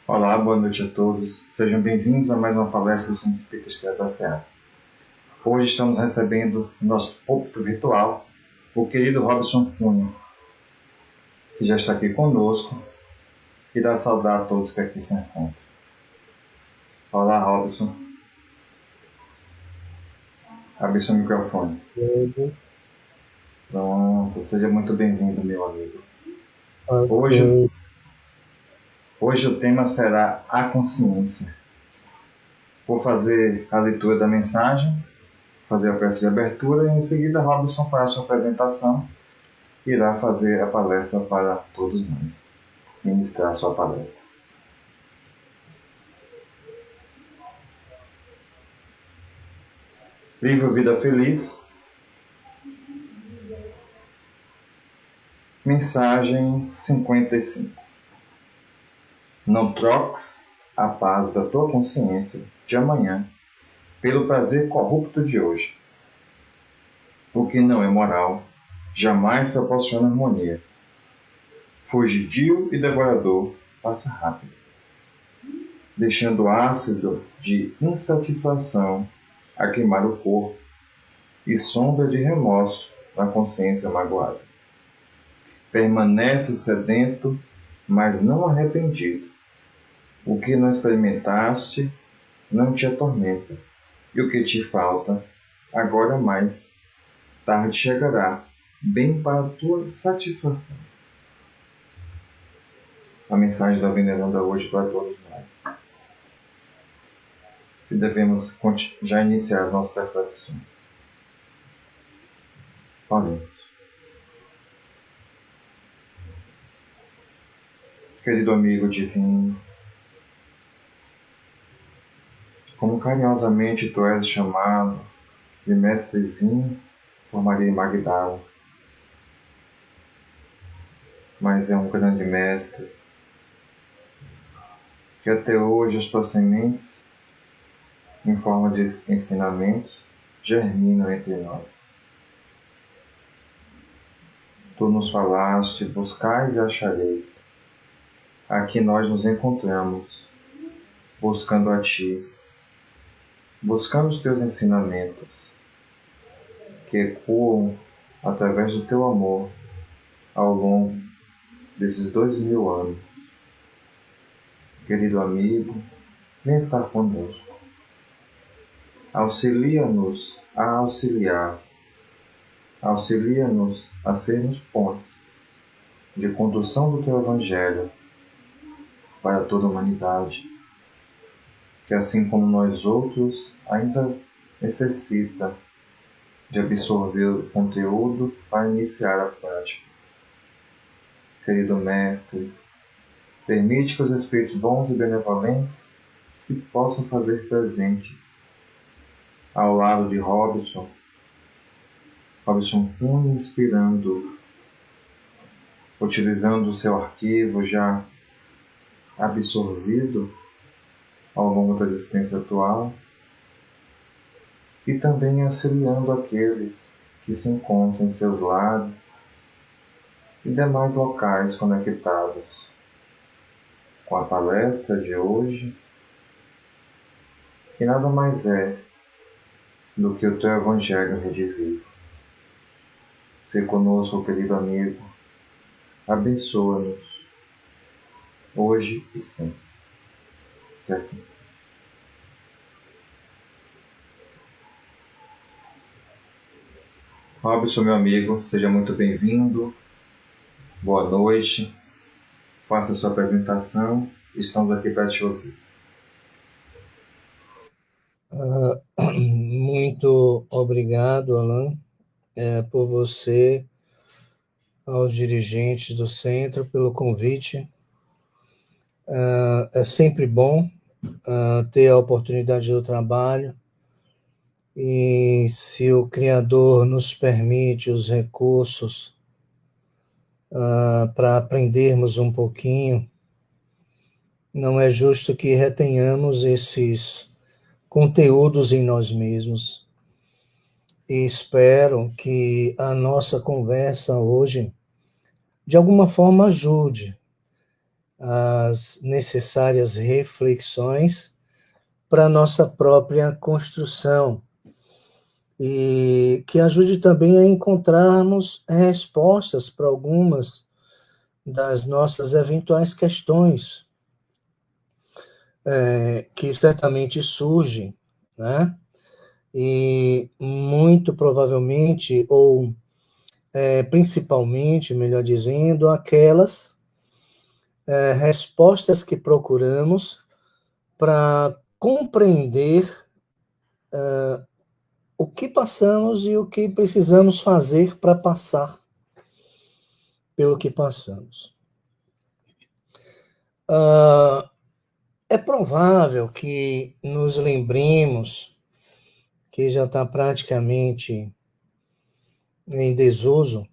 Olá, boa noite a todos. Sejam bem-vindos a mais uma palestra do Centro Espírita Estrela da Serra. Hoje estamos recebendo no nosso púlpito virtual o querido Robson Cunha, que já está aqui conosco e dá saudar a todos que aqui se encontram. Olá, Robson. Abre seu microfone. Pronto, seja muito bem-vindo, meu amigo. Ok. Hoje o tema será a consciência. Vou fazer a leitura da mensagem, fazer a prece de abertura e em seguida Robson fará sua apresentação e irá fazer a palestra para todos nós, ministrar sua palestra. Livro Vida Feliz, mensagem 55. Não troques a paz da tua consciência de amanhã pelo prazer corrupto de hoje. O que não é moral jamais proporciona harmonia. Fugidio e devorador passa rápido, deixando ácido de insatisfação a queimar o corpo e sombra de remorso na consciência magoada. Permanece sedento, mas não arrependido. O que não experimentaste não te atormenta, e o que te falta, agora mais tarde chegará, bem para a tua satisfação. A mensagem da Veneranda hoje para todos nós. Que devemos já iniciar as nossas reflexões. Oremos. Querido amigo divino, como carinhosamente tu és chamado de mestrezinho por Maria Magdala, mas é um grande mestre, que até hoje as tuas sementes, em forma de ensinamentos, germinam entre nós. Tu nos falaste, buscais e achareis. Aqui nós nos encontramos, buscando a Ti, buscando os Teus ensinamentos, que ecoam através do Teu amor ao longo desses 2000 anos. Querido amigo, vem estar conosco. Auxilia-nos a auxiliar. Auxilia-nos a sermos pontes de condução do Teu Evangelho para toda a humanidade, que assim como nós outros ainda necessita de absorver o conteúdo para iniciar a prática. Querido Mestre, permite que os Espíritos bons e benevolentes se possam fazer presentes ao lado de Robson Cunha, inspirando, utilizando o seu arquivo já absorvido ao longo da existência atual, e também auxiliando aqueles que se encontram em seus lares e demais locais conectados com a palestra de hoje, que nada mais é do que o Teu Evangelho redivivo. Se conosco, querido amigo, abençoa-nos, hoje e sempre. Que assim seja. Robson, meu amigo, seja muito bem-vindo. Boa noite. Faça a sua apresentação. Estamos aqui para te ouvir. Muito obrigado, Alan, por você, aos dirigentes do centro, pelo convite. É sempre bom ter a oportunidade do trabalho, e se o Criador nos permite os recursos para aprendermos um pouquinho, não é justo que retenhamos esses conteúdos em nós mesmos. E espero que a nossa conversa hoje, de alguma forma, ajude as necessárias reflexões para a nossa própria construção e que ajude também a encontrarmos respostas para algumas das nossas eventuais questões que certamente surgem, né? E muito provavelmente, ou principalmente, melhor dizendo, aquelas respostas que procuramos para compreender o que passamos e o que precisamos fazer para passar pelo que passamos. É provável que nos lembremos que já está praticamente em desuso.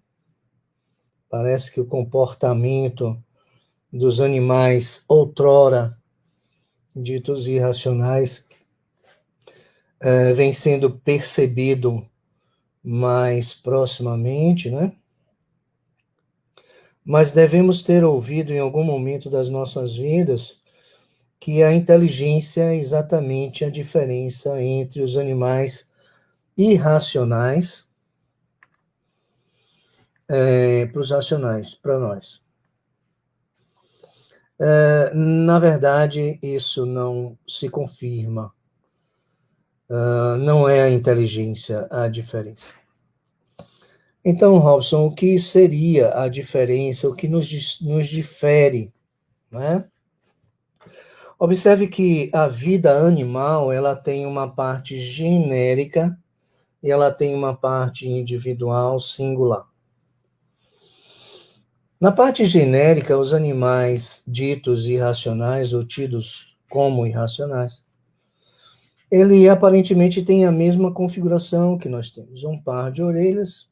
Parece que o comportamento dos animais outrora ditos irracionais vem sendo percebido mais proximamente, né? Mas devemos ter ouvido em algum momento das nossas vidas que a inteligência é exatamente a diferença entre os animais irracionais para os racionais, para nós. Na verdade, isso não se confirma. Não é a inteligência a diferença. Então, Robson, o que seria a diferença, o que nos difere, né? Observe que a vida animal, ela tem uma parte genérica e ela tem uma parte individual singular. Na parte genérica, os animais ditos irracionais ou tidos como irracionais, ele aparentemente tem a mesma configuração que nós temos. Um par de orelhas,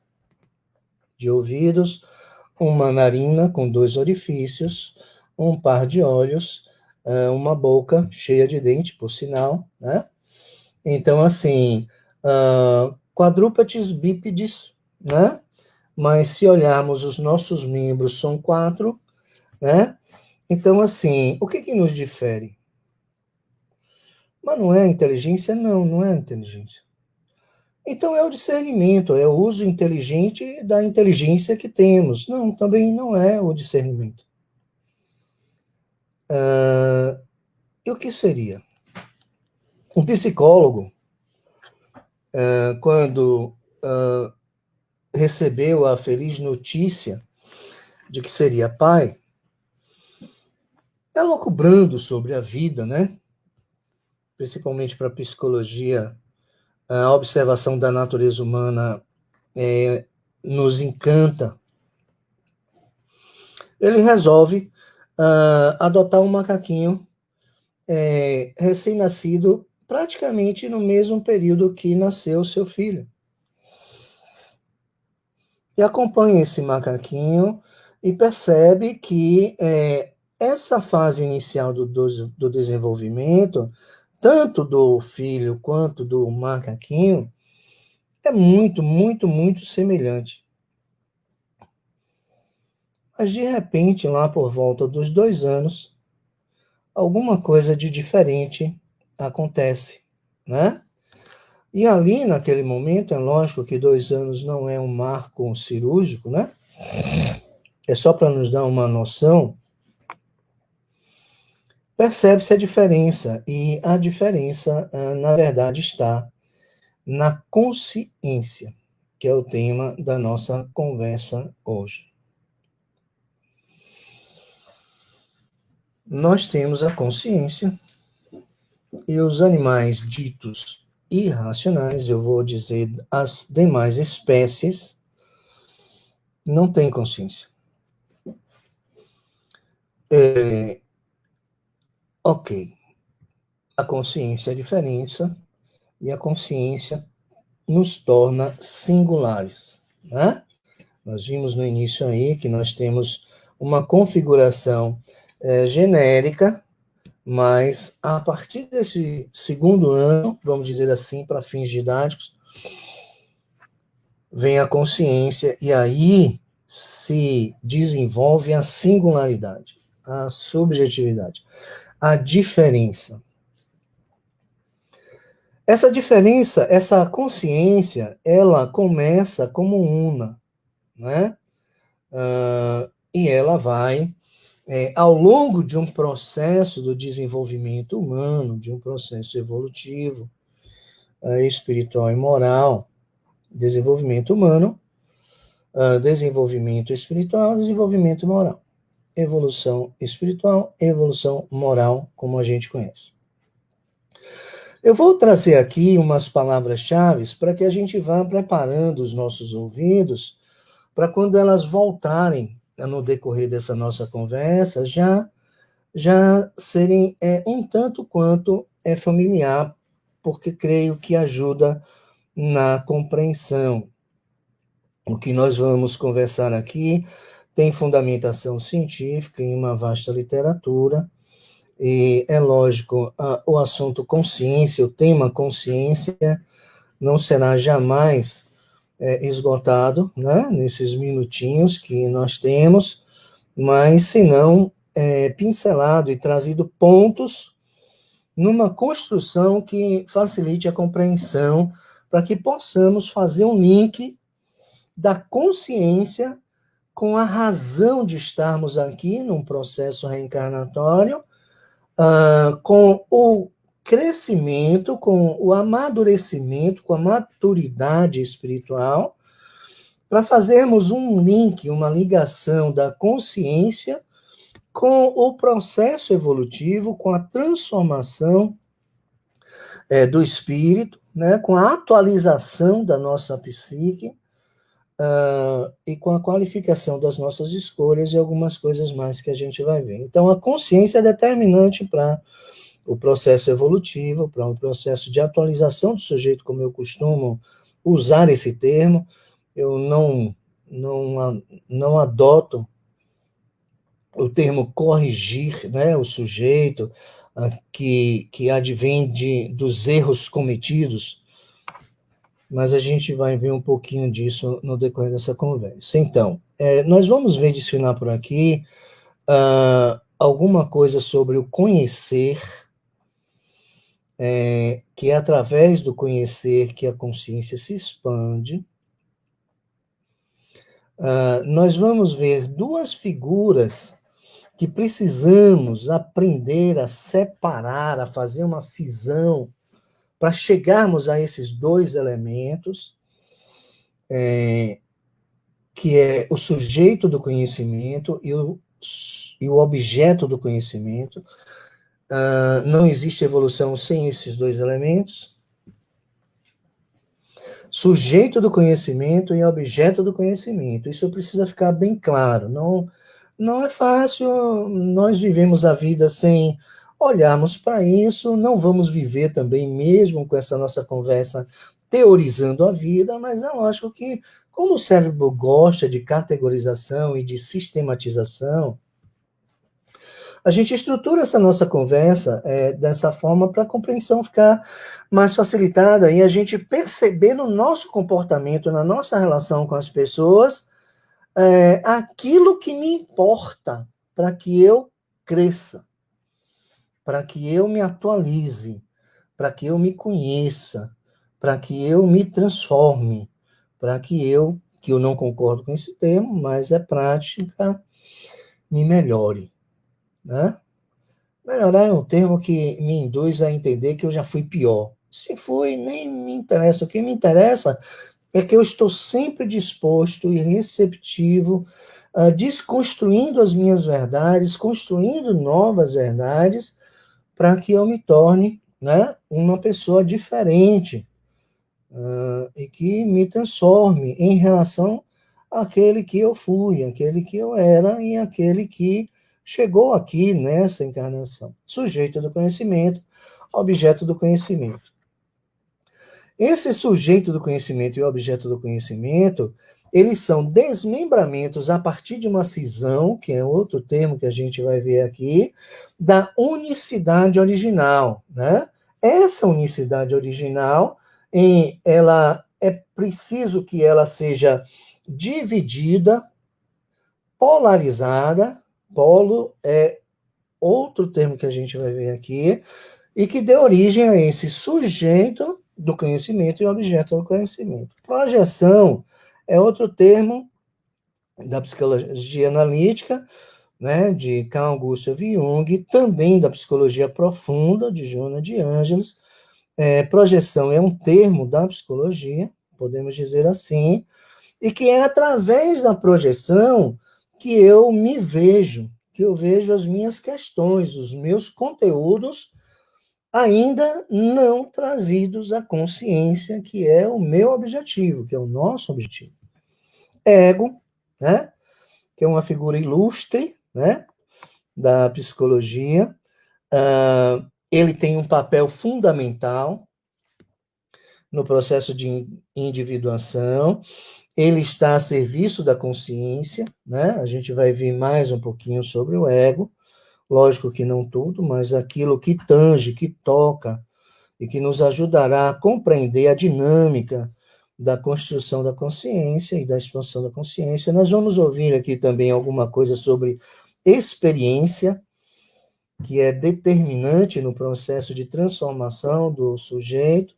de ouvidos, uma narina com 2 orifícios, um par de olhos, uma boca cheia de dente, por sinal, né? Então, assim, quadrúpedes bípedes, né? Mas se olharmos os nossos membros, são 4, né? Então, assim, o que nos difere? Mas não é a inteligência? Não, não é a inteligência. Então, é o discernimento, é o uso inteligente da inteligência que temos. Não, também não é o discernimento. E o que seria? Um psicólogo, quando recebeu a feliz notícia de que seria pai, elucubrando sobre a vida, né? Principalmente para a psicologia, a observação da natureza humana nos encanta. Ele resolve adotar um macaquinho recém-nascido, praticamente no mesmo período que nasceu seu filho. E acompanha esse macaquinho e percebe que essa fase inicial do desenvolvimento, tanto do filho quanto do macaquinho, é muito, muito, muito semelhante. Mas, de repente, lá por volta dos 2 anos, alguma coisa de diferente acontece, né? E ali, naquele momento, é lógico que 2 anos não é um marco cirúrgico, né? É só para nos dar uma noção. Percebe-se a diferença, e a diferença, na verdade, está na consciência, que é o tema da nossa conversa hoje. Nós temos a consciência, e os animais ditos irracionais, eu vou dizer as demais espécies, não têm consciência. Ok. A consciência é a diferença, e a consciência nos torna singulares, né? Nós vimos no início aí que nós temos uma configuração genérica, mas a partir desse 2º ano, vamos dizer assim, para fins didáticos, vem a consciência e aí se desenvolve a singularidade. a subjetividade, a diferença. Essa diferença, essa consciência, ela começa como una, né? E ela vai, ao longo de um processo do desenvolvimento humano, de um processo evolutivo, espiritual e moral, desenvolvimento humano, desenvolvimento espiritual, desenvolvimento moral. Evolução espiritual, evolução moral, como a gente conhece. Eu vou trazer aqui umas palavras-chave para que a gente vá preparando os nossos ouvidos para quando elas voltarem no decorrer dessa nossa conversa, já serem um tanto quanto familiar, porque creio que ajuda na compreensão. O que nós vamos conversar aqui tem fundamentação científica em uma vasta literatura, e é lógico, o assunto consciência, o tema consciência, não será jamais esgotado, né, nesses minutinhos que nós temos, mas senão pincelado e trazido pontos numa construção que facilite a compreensão, para que possamos fazer um link da consciência com a razão de estarmos aqui num processo reencarnatório, com o crescimento, com o amadurecimento, com a maturidade espiritual, para fazermos um link, uma ligação da consciência com o processo evolutivo, com a transformação do espírito, né, com a atualização da nossa psique, e com a qualificação das nossas escolhas e algumas coisas mais que a gente vai ver. Então, a consciência é determinante para o processo evolutivo, para o processo de atualização do sujeito, como eu costumo usar esse termo. Eu não adoto o termo corrigir, né, o sujeito, que advém dos erros cometidos, mas a gente vai ver um pouquinho disso no decorrer dessa conversa. Então, nós vamos ver desfilar por aqui alguma coisa sobre o conhecer, que é através do conhecer que a consciência se expande. Nós vamos ver duas figuras que precisamos aprender a separar, a fazer uma cisão, para chegarmos a esses dois elementos, que é o sujeito do conhecimento e o objeto do conhecimento. Não existe evolução sem esses dois elementos. Sujeito do conhecimento e objeto do conhecimento. Isso precisa ficar bem claro. Não é fácil, nós vivemos a vida sem olharmos para isso, não vamos viver também mesmo com essa nossa conversa teorizando a vida, mas é lógico que, como o cérebro gosta de categorização e de sistematização, a gente estrutura essa nossa conversa dessa forma para a compreensão ficar mais facilitada e a gente perceber no nosso comportamento, na nossa relação com as pessoas, aquilo que me importa para que eu cresça, para que eu me atualize, para que eu me conheça, para que eu me transforme, para que eu não concordo com esse termo, mas é prática, me melhore, né? Melhorar é um termo que me induz a entender que eu já fui pior. Se fui, nem me interessa. O que me interessa é que eu estou sempre disposto e receptivo, desconstruindo as minhas verdades, construindo novas verdades, para que eu me torne, né, uma pessoa diferente, e que me transforme em relação àquele que eu fui, àquele que eu era e àquele que chegou aqui nessa encarnação. Sujeito do conhecimento, objeto do conhecimento. Esse sujeito do conhecimento e o objeto do conhecimento, eles são desmembramentos a partir de uma cisão, que é outro termo que a gente vai ver aqui, da unicidade original, né? Essa unicidade original, ela é preciso que ela seja dividida, polarizada, Polo é outro termo que a gente vai ver aqui, e que deu origem a esse sujeito do conhecimento e objeto do conhecimento. Projeção é outro termo da psicologia analítica, né, de Carl Gustav Jung, também da psicologia profunda, de Joana de Ângeles. Projeção é um termo da psicologia, podemos dizer assim, e que é através da projeção que eu me vejo, que eu vejo as minhas questões, os meus conteúdos ainda não trazidos à consciência, que é o meu objetivo, que é o nosso objetivo. Ego, né, que é uma figura ilustre, né, da psicologia, ele tem um papel fundamental no processo de individuação, ele está a serviço da consciência, né? A gente vai ver mais um pouquinho sobre o ego, lógico que não tudo, mas aquilo que tange, que toca, e que nos ajudará a compreender a dinâmica da construção da consciência e da expansão da consciência. Nós vamos ouvir aqui também alguma coisa sobre experiência, que é determinante no processo de transformação do sujeito.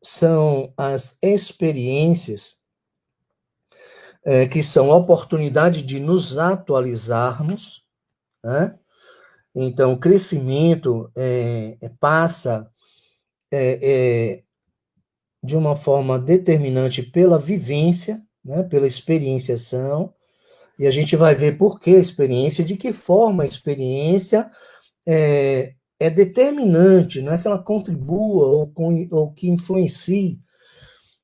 São as experiências que são oportunidade de nos atualizarmos, né? Então, o crescimento passa de uma forma determinante pela vivência, né? Pela experienciação, e a gente vai ver por que a experiência, de que forma a experiência é determinante, não é que ela contribua ou que influencie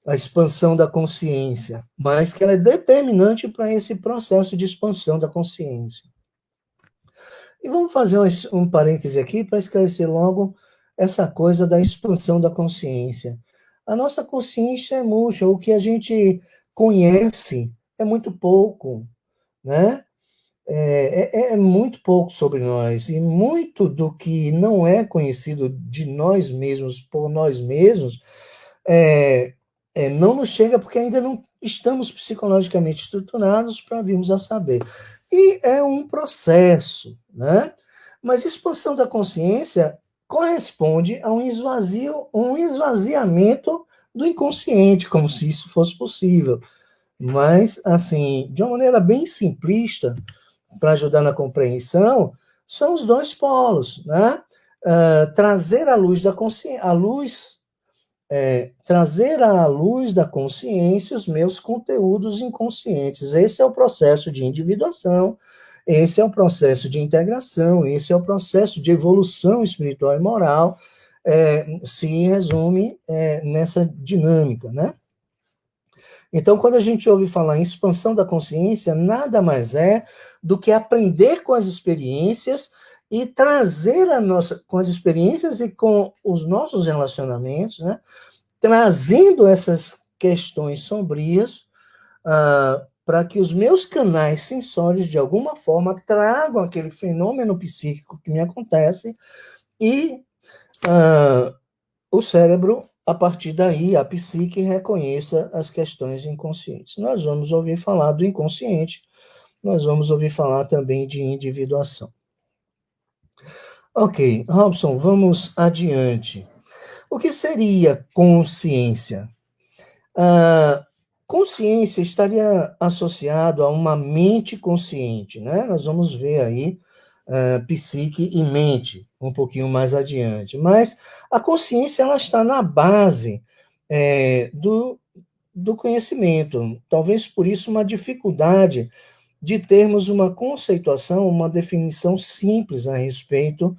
a expansão da consciência, mas que ela é determinante para esse processo de expansão da consciência. E vamos fazer um parêntese aqui para esclarecer logo essa coisa da expansão da consciência. A nossa consciência é murcha, o que a gente conhece é muito pouco, né? É muito pouco sobre nós, e muito do que não é conhecido de nós mesmos, por nós mesmos, não nos chega porque ainda não estamos psicologicamente estruturados para virmos a saber. E é um processo, né? Mas expansão da consciência corresponde a um esvaziamento do inconsciente, como se isso fosse possível. Mas, assim, de uma maneira bem simplista, para ajudar na compreensão, são os dois polos, né? Trazer à luz da consciência, trazer à luz da consciência os meus conteúdos inconscientes. Esse é o processo de individuação, esse é o processo de integração, esse é o processo de evolução espiritual e moral, se resume nessa dinâmica, né? Então, quando a gente ouve falar em expansão da consciência, nada mais é do que aprender com as experiências e trazer com as experiências e com os nossos relacionamentos, né? Trazendo essas questões sombrias para que os meus canais sensórios, de alguma forma, tragam aquele fenômeno psíquico que me acontece e o cérebro, a partir daí, a psique reconheça as questões inconscientes. Nós vamos ouvir falar do inconsciente, nós vamos ouvir falar também de individuação. Ok, Robson, vamos adiante. O que seria consciência? Consciência estaria associado a uma mente consciente, né? Nós vamos ver aí psique e mente um pouquinho mais adiante. Mas a consciência ela está na base do conhecimento. Talvez por isso uma dificuldade de termos uma conceituação, uma definição simples a respeito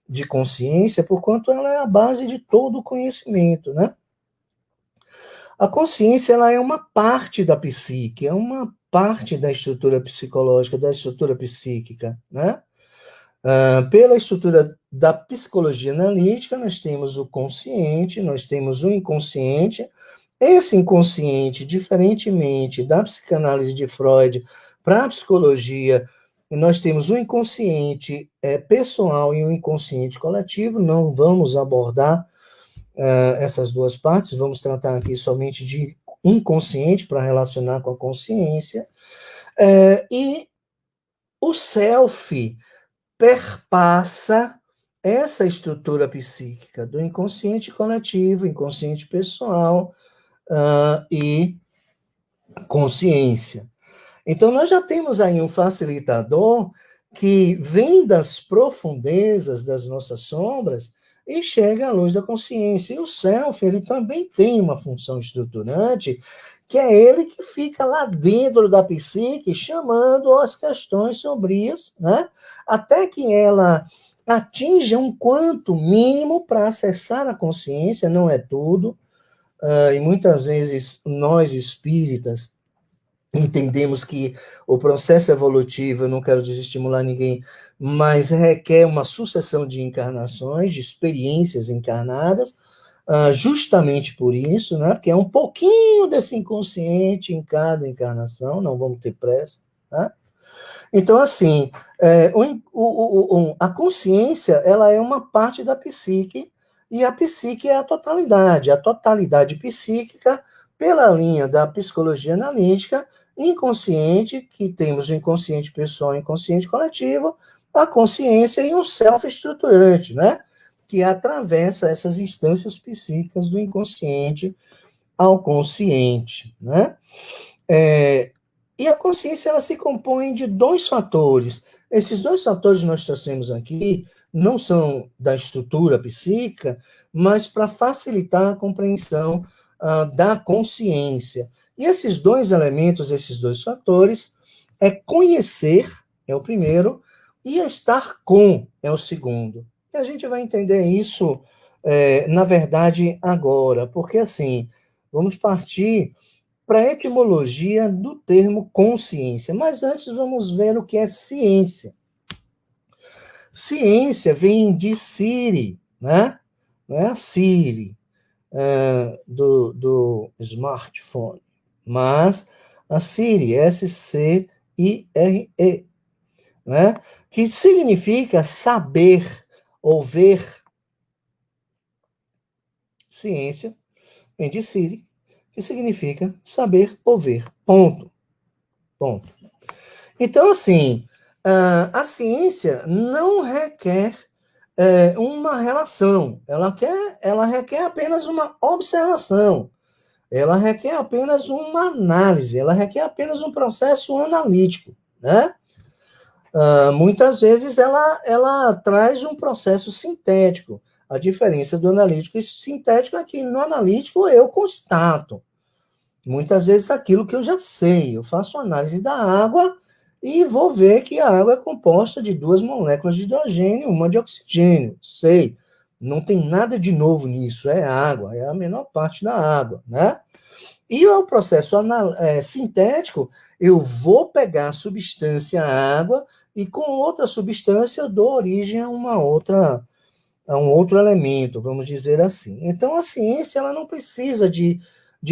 de consciência, porquanto ela é a base de todo o conhecimento, né? A consciência ela é uma parte da psique, é uma parte da estrutura psicológica, da estrutura psíquica, né? Pela estrutura da psicologia analítica, nós temos o consciente, nós temos o inconsciente. Esse inconsciente, diferentemente da psicanálise de Freud para a psicologia, nós temos o inconsciente pessoal e o inconsciente coletivo. Não vamos abordar essas duas partes, vamos tratar aqui somente de inconsciente para relacionar com a consciência. E o self perpassa essa estrutura psíquica do inconsciente coletivo, inconsciente pessoal e consciência. Então, nós já temos aí um facilitador que vem das profundezas das nossas sombras e chega à luz da consciência. E o self, ele também tem uma função estruturante, que é ele que fica lá dentro da psique, chamando as questões sombrias, né? Até que ela atinja um quanto mínimo para acessar a consciência, não é tudo, e muitas vezes nós espíritas entendemos que o processo evolutivo, eu não quero desestimular ninguém, mas requer uma sucessão de encarnações, de experiências encarnadas, justamente por isso, né? Porque é um pouquinho desse inconsciente em cada encarnação, não vamos ter pressa, né? Então, assim, a consciência, ela é uma parte da psique, e a psique é a totalidade psíquica, pela linha da psicologia analítica, inconsciente, que temos o inconsciente pessoal e o inconsciente coletivo, a consciência e um self estruturante, né? Que atravessa essas instâncias psíquicas do inconsciente ao consciente, né? E a consciência, ela se compõe de dois fatores. Esses dois fatores que nós trouxemos aqui não são da estrutura psíquica, mas para facilitar a compreensão da consciência. E esses dois elementos, esses dois fatores, é conhecer, é o primeiro, e estar com é o segundo. E a gente vai entender isso, na verdade, agora, porque assim, vamos partir para a etimologia do termo consciência. Mas antes vamos ver o que é ciência. Ciência vem de Siri, né? Não é a Siri do smartphone, mas a Siri, S-C-I-R-E, né? Que significa saber ou ver. Ciência vem de Siri, que significa saber ou ver. Ponto. Ponto. Então, assim, a ciência não requer uma relação, ela requer apenas uma observação, ela requer apenas uma análise, ela requer apenas um processo analítico, né? Muitas vezes ela traz um processo sintético. A diferença do analítico e sintético é que no analítico eu constato, muitas vezes aquilo que eu já sei, eu faço análise da água e vou ver que a água é composta de 2 moléculas de hidrogênio, uma de oxigênio. Sei. Não tem nada de novo nisso, é água, é a menor parte da água, né? E o processo sintético, eu vou pegar a substância água e com outra substância eu dou origem a um outro elemento, vamos dizer assim. Então, a ciência, ela não precisa de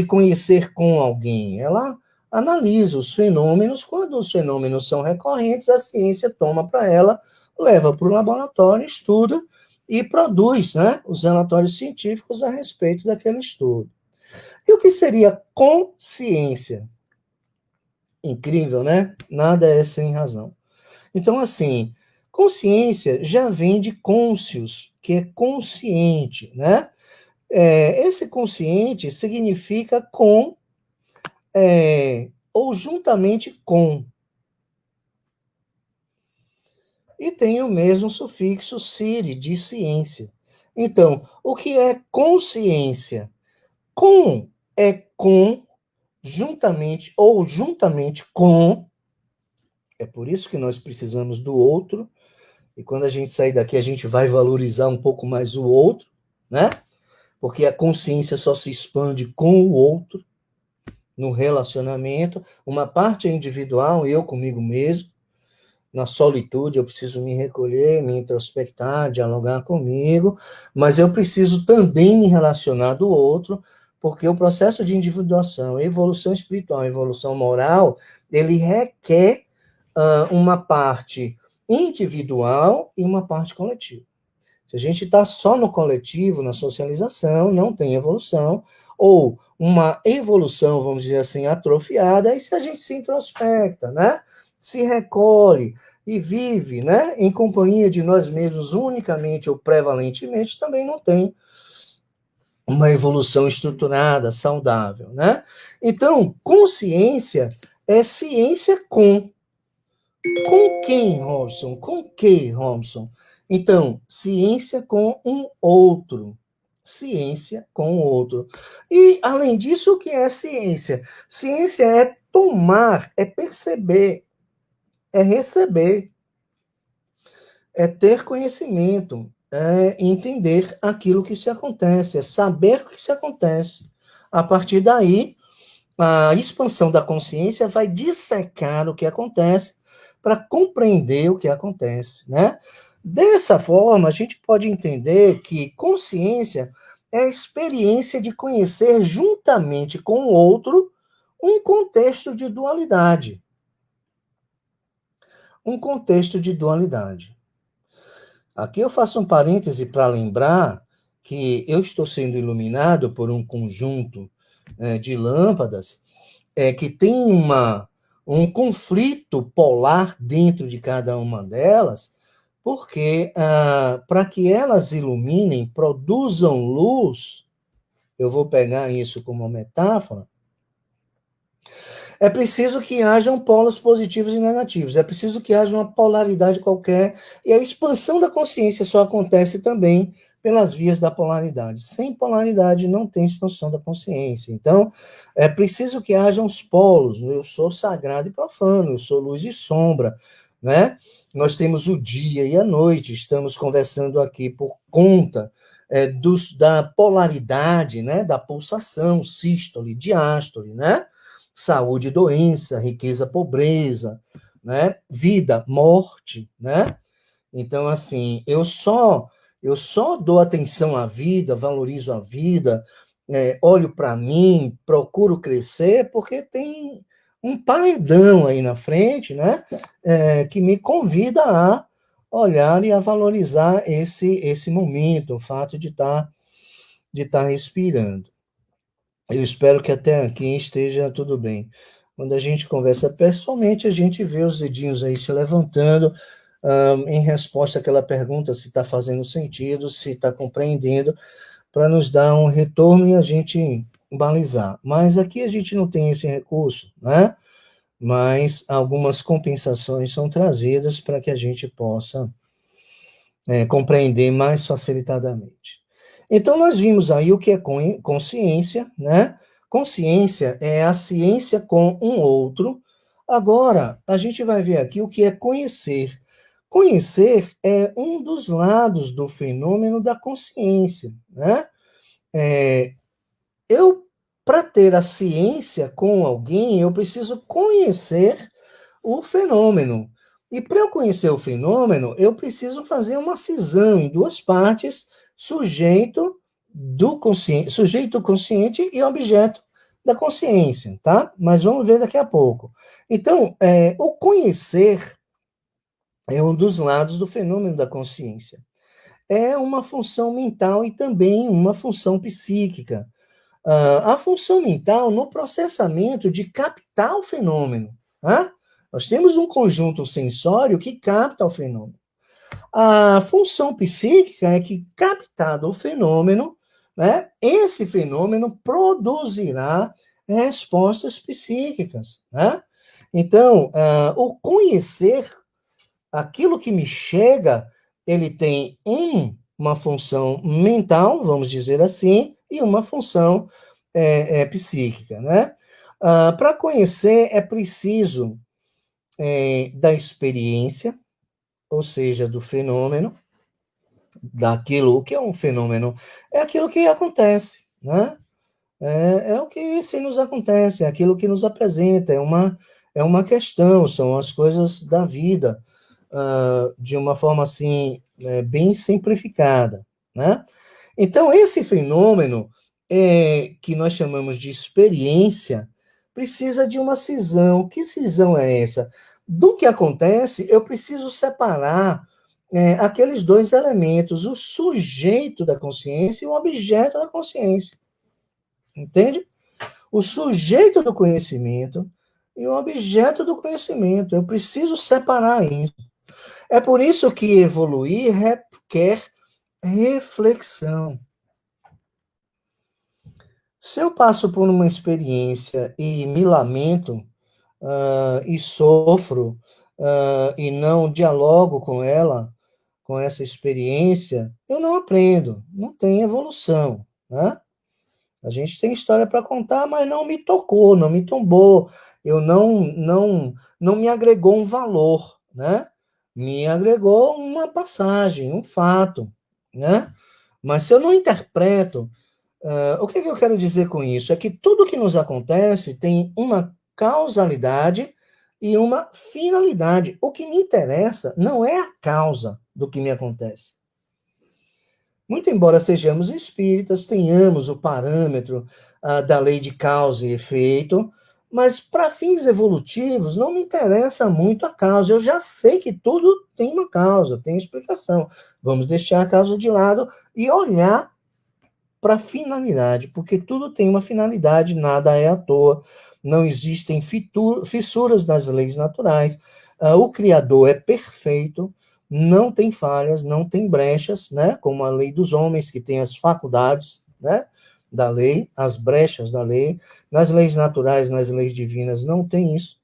conhecer com alguém, ela analisa os fenômenos, quando os fenômenos são recorrentes, a ciência toma para ela, leva para o laboratório, estuda e produz, né, os relatórios científicos a respeito daquele estudo. E o que seria consciência? Incrível, né? Nada é sem razão. Então, assim, consciência já vem de conscius, que é consciente, né? Esse consciente significa com, ou juntamente com. E tem o mesmo sufixo siri, de ciência. Então, o que é consciência? Com é com, juntamente ou juntamente com. É por isso que nós precisamos do outro. E quando a gente sair daqui, a gente vai valorizar um pouco mais o outro, né? Porque a consciência só se expande com o outro, no relacionamento. Uma parte é individual, eu comigo mesmo. Na solitude, eu preciso me recolher, me introspectar, dialogar comigo, mas eu preciso também me relacionar do outro, porque o processo de individuação, evolução espiritual, evolução moral, ele requer uma parte individual e uma parte coletiva. Se a gente está só no coletivo, na socialização, não tem evolução, ou uma evolução, vamos dizer assim, atrofiada, aí se a gente se introspecta, né? Se recolhe e vive, né? Em companhia de nós mesmos unicamente ou prevalentemente, também não tem uma evolução estruturada, saudável, né? Então, consciência é ciência com. Com quem, Robson? Com que, Robson? Então, ciência com um outro. Ciência com o outro. E, além disso, o que é ciência? Ciência é tomar, é perceber, é receber, é ter conhecimento, é entender aquilo que se acontece, é saber o que se acontece. A partir daí, a expansão da consciência vai dissecar o que acontece para compreender o que acontece, né? Dessa forma, a gente pode entender que consciência é a experiência de conhecer juntamente com o outro um contexto de dualidade. Um contexto de dualidade. Aqui eu faço um parêntese para lembrar que eu estou sendo iluminado por um conjunto de lâmpadas que tem um conflito polar dentro de cada uma delas, porque para que elas iluminem, produzam luz, eu vou pegar isso como metáfora, é preciso que hajam polos positivos e negativos, é preciso que haja uma polaridade qualquer, e a expansão da consciência só acontece também pelas vias da polaridade. Sem polaridade não tem expansão da consciência. Então, é preciso que hajam os polos. Eu sou sagrado e profano, eu sou luz e sombra, né? Nós temos o dia e a noite, estamos conversando aqui por conta da polaridade, né? Da pulsação, sístole, diástole, né? Saúde e doença, riqueza, pobreza, né? Vida, morte, né? Então, assim, eu só dou atenção à vida, valorizo a vida, olho para mim, procuro crescer, porque tem um paredão aí na frente, né? Que me convida a olhar e a valorizar esse momento, o fato de estar respirando. Eu espero que até aqui esteja tudo bem. Quando a gente conversa pessoalmente, a gente vê os dedinhos aí se levantando, em resposta àquela pergunta, se está fazendo sentido, se está compreendendo, para nos dar um retorno e a gente balizar. Mas aqui a gente não tem esse recurso, né? Mas algumas compensações são trazidas para que a gente possa compreender mais facilitadamente. Então, nós vimos aí o que é consciência, né? Consciência é a ciência com um outro. Agora, a gente vai ver aqui o que é conhecer. Conhecer é um dos lados do fenômeno da consciência, né? Para ter a ciência com alguém, eu preciso conhecer o fenômeno. E para eu conhecer o fenômeno, eu preciso fazer uma cisão em duas partes, sujeito consciente e objeto da consciência, tá? Mas vamos ver daqui a pouco. Então, o conhecer é um dos lados do fenômeno da consciência. É uma função mental e também uma função psíquica. A função mental no processamento de captar o fenômeno. Tá? Nós temos um conjunto sensório que capta o fenômeno. A função psíquica é que, captado o fenômeno, né, esse fenômeno produzirá respostas psíquicas. Né? Então, o conhecer, aquilo que me chega, ele tem uma função mental, vamos dizer assim, e uma função psíquica, né? Para conhecer é preciso da experiência, ou seja, do fenômeno, daquilo, o que é um fenômeno? É aquilo que acontece, né? É o que se nos acontece, é aquilo que nos apresenta, é uma questão, são as coisas da vida, de uma forma assim, bem simplificada, né? Então, esse fenômeno que nós chamamos de experiência precisa de uma cisão. Que cisão é essa? Do que acontece, eu preciso separar aqueles dois elementos, o sujeito da consciência e o objeto da consciência. Entende? O sujeito do conhecimento e o objeto do conhecimento. Eu preciso separar isso. É por isso que evoluir requer reflexão. Se eu passo por uma experiência e me lamento, e sofro, e não dialogo com ela, com essa experiência, eu não aprendo, não tem evolução, né? A gente tem história para contar, mas não me tocou, não me tombou, eu não me agregou um valor, né? Me agregou uma passagem, um fato, né? Mas se eu não interpreto, o que eu quero dizer com isso? É que tudo que nos acontece tem uma causalidade e uma finalidade. O que me interessa não é a causa do que me acontece. Muito embora sejamos espíritas, tenhamos o parâmetro da lei de causa e efeito, mas para fins evolutivos não me interessa muito a causa. Eu já sei que tudo tem uma causa, tem explicação. Vamos deixar a causa de lado e olhar para a finalidade, porque tudo tem uma finalidade, nada é à toa, não existem fissuras nas leis naturais, o Criador é perfeito, não tem falhas, não tem brechas, né? Como a lei dos homens, que tem as faculdades, né? Da lei, as brechas da lei, nas leis naturais, nas leis divinas, não tem isso.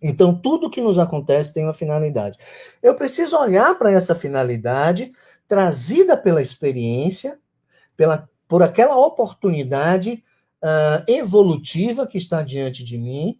Então, tudo que nos acontece tem uma finalidade. Eu preciso olhar para essa finalidade, trazida pela experiência, por aquela oportunidade evolutiva que está diante de mim.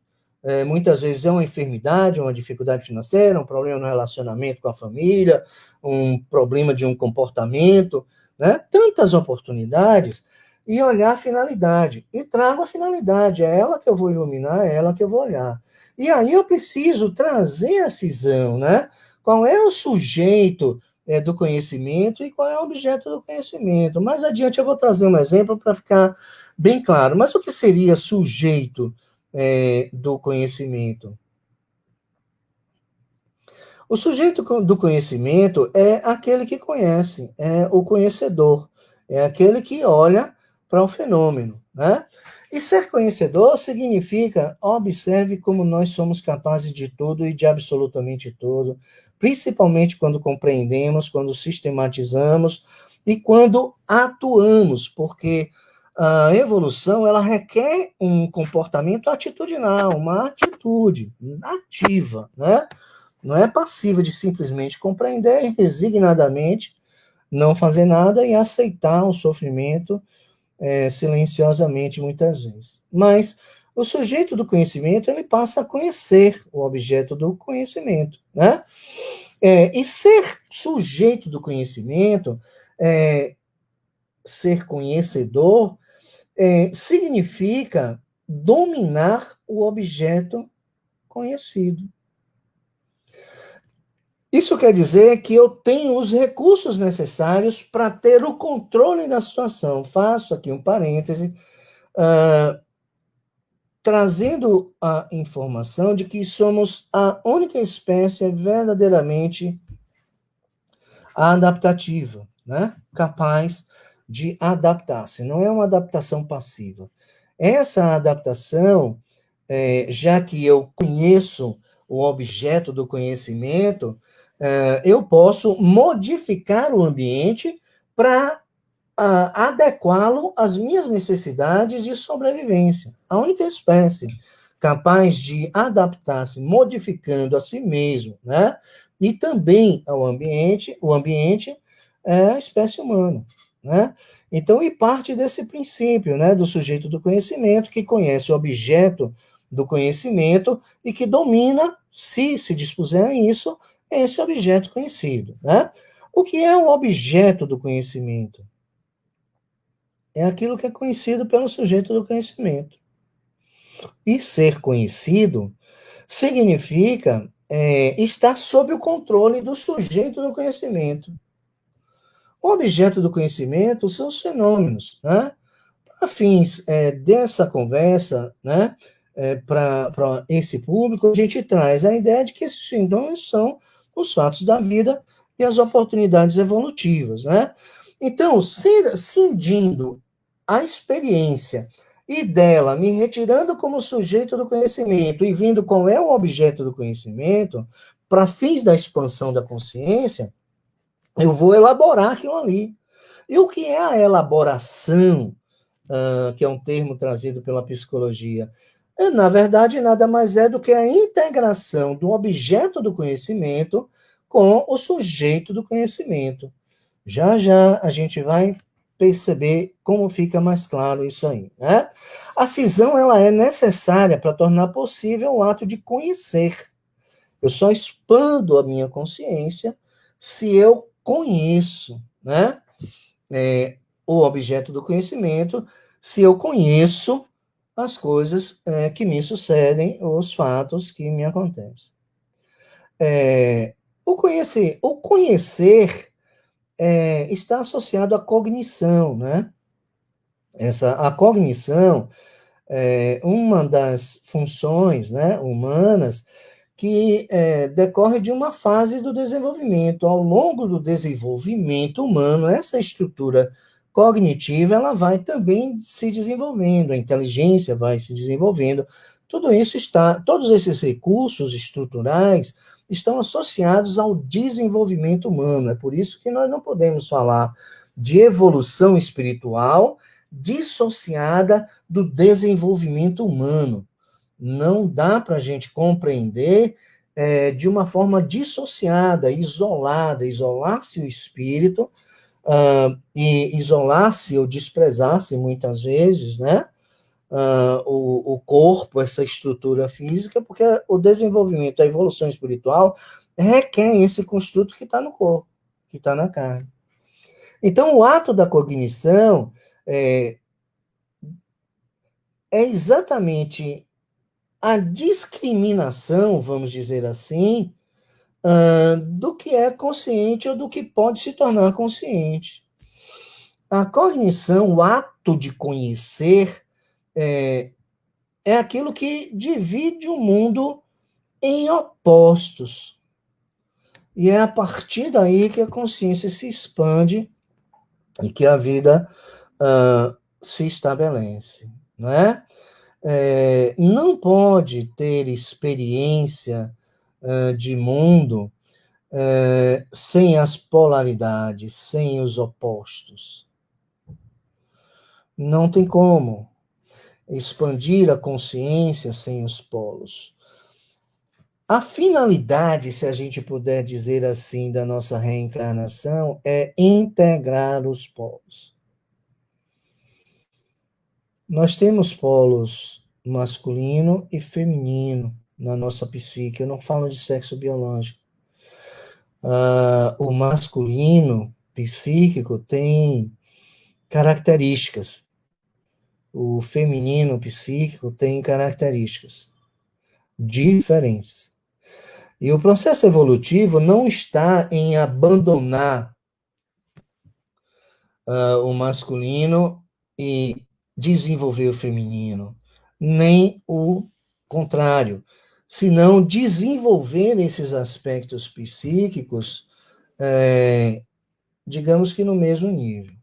Muitas vezes é uma enfermidade, uma dificuldade financeira, um problema no relacionamento com a família, um problema de um comportamento, né? Tantas oportunidades, e olhar a finalidade. E trago a finalidade, é ela que eu vou iluminar, é ela que eu vou olhar. E aí eu preciso trazer a cisão, né? Qual é o sujeito do conhecimento e qual é o objeto do conhecimento. Mais adiante eu vou trazer um exemplo para ficar bem claro. Mas o que seria sujeito do conhecimento? O sujeito do conhecimento é aquele que conhece, é o conhecedor, é aquele que olha para o fenômeno, né? E ser conhecedor significa, observe como nós somos capazes de tudo e de absolutamente tudo, principalmente quando compreendemos, quando sistematizamos e quando atuamos, porque a evolução, ela requer um comportamento atitudinal, uma atitude ativa, né? Não é passiva de simplesmente compreender resignadamente, não fazer nada e aceitar o sofrimento silenciosamente muitas vezes. Mas o sujeito do conhecimento, ele passa a conhecer o objeto do conhecimento, né? E ser sujeito do conhecimento, ser conhecedor, significa dominar o objeto conhecido. Isso quer dizer que eu tenho os recursos necessários para ter o controle da situação. Faço aqui um parêntese, trazendo a informação de que somos a única espécie verdadeiramente adaptativa, né? Capaz de adaptar-se. Não é uma adaptação passiva. Essa adaptação, já que eu conheço o objeto do conhecimento, eu posso modificar o ambiente para adequá-lo às minhas necessidades de sobrevivência. A única espécie capaz de adaptar-se, modificando a si mesmo, né? E também ao ambiente, o ambiente é a espécie humana, né? Então, e parte desse princípio, né, do sujeito do conhecimento, que conhece o objeto do conhecimento e que domina, se dispuser a isso, esse objeto conhecido, né? O que é o objeto do conhecimento? É aquilo que é conhecido pelo sujeito do conhecimento. E ser conhecido significa estar sob o controle do sujeito do conhecimento. O objeto do conhecimento são os fenômenos, né? Para fins dessa conversa, né, para esse público, a gente traz a ideia de que esses fenômenos são os fatos da vida e as oportunidades evolutivas, né? Então, cindindo a experiência e dela me retirando como sujeito do conhecimento e vindo qual é o objeto do conhecimento, para fins da expansão da consciência, eu vou elaborar aquilo ali. E o que é a elaboração, que é um termo trazido pela psicologia? Na verdade, nada mais é do que a integração do objeto do conhecimento com o sujeito do conhecimento. Já já a gente vai perceber como fica mais claro isso aí, né? A cisão, ela é necessária para tornar possível o ato de conhecer. Eu só expando a minha consciência se eu conheço, né? O objeto do conhecimento, se eu conheço as coisas que me sucedem, os fatos que me acontecem. O conhecer está associado à cognição, né? A cognição é uma das funções, né, humanas que decorre de uma fase do desenvolvimento. Ao longo do desenvolvimento humano, essa estrutura cognitiva ela vai também se desenvolvendo, a inteligência vai se desenvolvendo. Todos esses recursos estruturais estão associados ao desenvolvimento humano. É por isso que nós não podemos falar de evolução espiritual dissociada do desenvolvimento humano. Não dá para a gente compreender de uma forma dissociada, isolada, isolar-se o espírito e isolar-se ou desprezar-se muitas vezes, né? O corpo, essa estrutura física, porque o desenvolvimento, a evolução espiritual requer esse construto que está no corpo, que está na carne. Então, o ato da cognição é exatamente a discriminação, vamos dizer assim, do que é consciente ou do que pode se tornar consciente. A cognição, o ato de conhecer, é aquilo que divide o mundo em opostos. E é a partir daí que a consciência se expande e que a vida se estabelece, né? Não pode ter experiência de mundo sem as polaridades, sem os opostos. Não tem como expandir a consciência sem os polos. A finalidade, se a gente puder dizer assim, da nossa reencarnação é integrar os polos. Nós temos polos masculino e feminino na nossa psique. Eu não falo de sexo biológico. O masculino psíquico tem características. O feminino psíquico tem características diferentes. E o processo evolutivo não está em abandonar o masculino e desenvolver o feminino, nem o contrário, senão desenvolver esses aspectos psíquicos, digamos que no mesmo nível.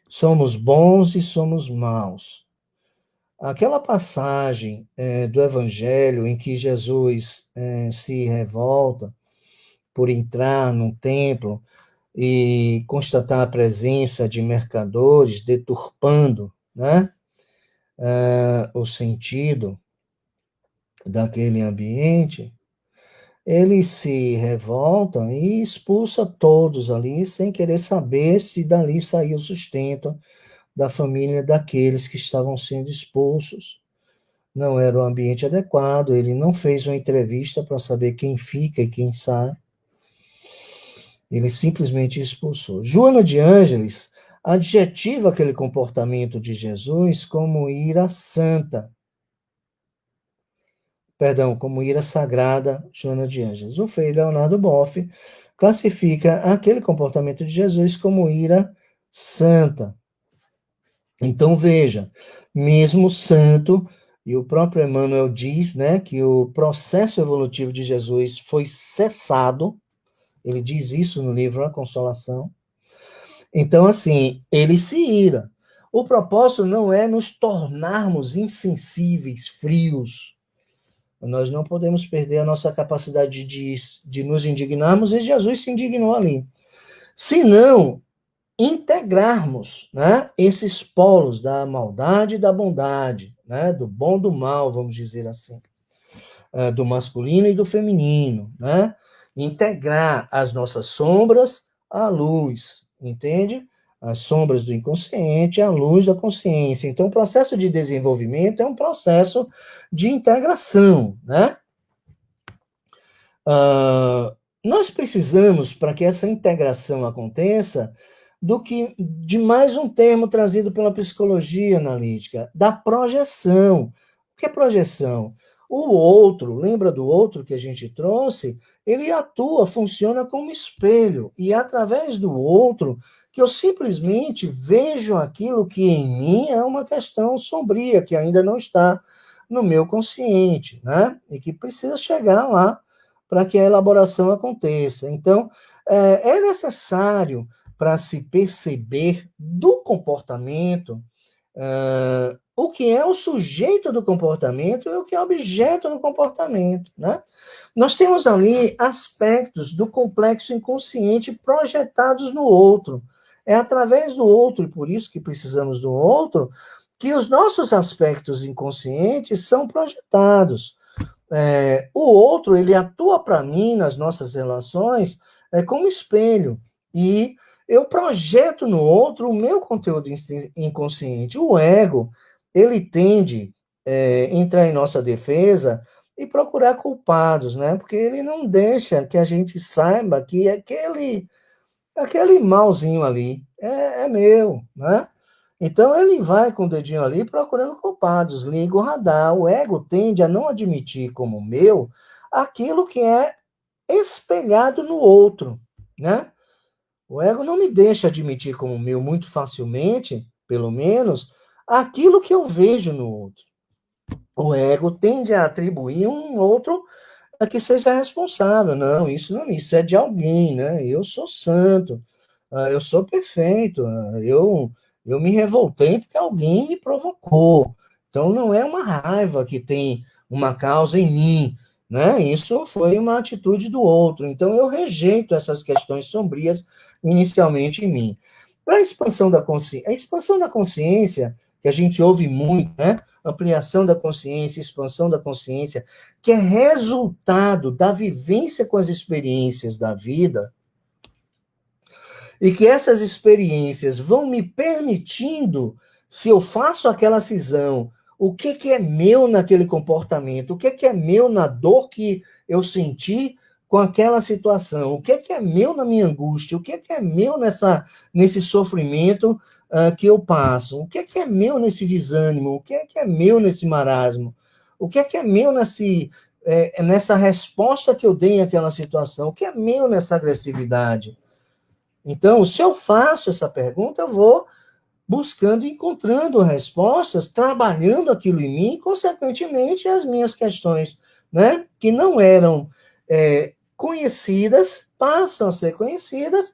Somos bons e somos maus. Aquela passagem do Evangelho em que Jesus se revolta por entrar num templo e constatar a presença de mercadores deturpando, né, o sentido daquele ambiente, ele se revolta e expulsa todos ali, sem querer saber se dali saiu o sustento da família daqueles que estavam sendo expulsos. Não era o ambiente adequado, ele não fez uma entrevista para saber quem fica e quem sai. Ele simplesmente expulsou. Joana de Ângeles adjetiva aquele comportamento de Jesus como ira santa. Perdão, como ira sagrada, Joana de Ângeles. O Frei Leonardo Boff classifica aquele comportamento de Jesus como ira santa. Então, veja, mesmo santo, e o próprio Emmanuel diz, né, que o processo evolutivo de Jesus foi cessado, Ele diz isso no livro A Consolação. Então, assim, ele se ira. O propósito não é nos tornarmos insensíveis, frios. Nós não podemos perder a nossa capacidade de nos indignarmos, e Jesus se indignou ali. Senão, integrarmos, né, esses polos da maldade e da bondade, né, do bom e do mal, vamos dizer assim, do masculino e do feminino, né? Integrar as nossas sombras à luz, entende? As sombras do inconsciente à luz da consciência. Então, o processo de desenvolvimento é um processo de integração, né? Nós precisamos, para que essa integração aconteça, de mais um termo trazido pela psicologia analítica, da projeção. O que é projeção? O outro, lembra do outro que a gente trouxe? Ele atua, funciona como espelho, e é através do outro que eu simplesmente vejo aquilo que em mim é uma questão sombria, que ainda não está no meu consciente, né? E que precisa chegar lá para que a elaboração aconteça. Então, é necessário, para se perceber do comportamento, o que é o sujeito do comportamento e o que é objeto do comportamento, né? Nós temos ali aspectos do complexo inconsciente projetados no outro. É através do outro, e por isso que precisamos do outro, que os nossos aspectos inconscientes são projetados. O outro, ele atua para mim nas nossas relações como espelho, e eu projeto no outro o meu conteúdo inconsciente. O ego, ele tende a entrar em nossa defesa e procurar culpados, né? Porque ele não deixa que a gente saiba que aquele malzinho ali é meu, né? Então, ele vai com o dedinho ali procurando culpados, liga o radar. O ego tende a não admitir como meu aquilo que é espelhado no outro, né? O ego não me deixa admitir como meu muito facilmente, pelo menos, aquilo que eu vejo no outro. O ego tende a atribuir um outro a que seja responsável. Não, isso é de alguém, né? Eu sou santo, eu sou perfeito, eu me revoltei porque alguém me provocou. Então, não é uma raiva que tem uma causa em mim, né? Isso foi uma atitude do outro. Então, eu rejeito essas questões sombrias inicialmente em mim. Para a expansão da consciência, que a gente ouve muito, né? Ampliação da consciência, expansão da consciência, que é resultado da vivência com as experiências da vida, e que essas experiências vão me permitindo, se eu faço aquela cisão, o que é meu naquele comportamento, o que é meu na dor que eu senti com aquela situação, o que é meu na minha angústia, o que é meu nesse sofrimento que eu passo, o que é meu nesse desânimo, o que é meu nesse marasmo, o que é meu nessa resposta que eu dei àquela situação, o que é meu nessa agressividade. Então, se eu faço essa pergunta, eu vou buscando e encontrando respostas, trabalhando aquilo em mim, e, consequentemente, as minhas questões, né, que não eram conhecidas, passam a ser conhecidas,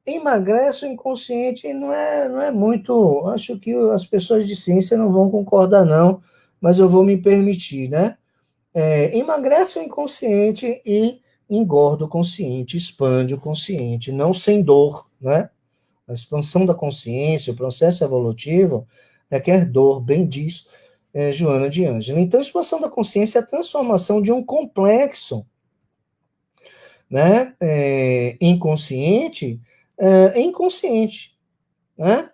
emagrece o inconsciente, não é muito, acho que as pessoas de ciência não vão concordar, não, mas eu vou me permitir, né? Emagrece o inconsciente e engorda o consciente, expande o consciente, não sem dor, né? A expansão da consciência, o processo evolutivo, requer dor, bem diz Joana de Ângela. Então, a expansão da consciência é a transformação de um complexo, né, inconsciente em consciente, né?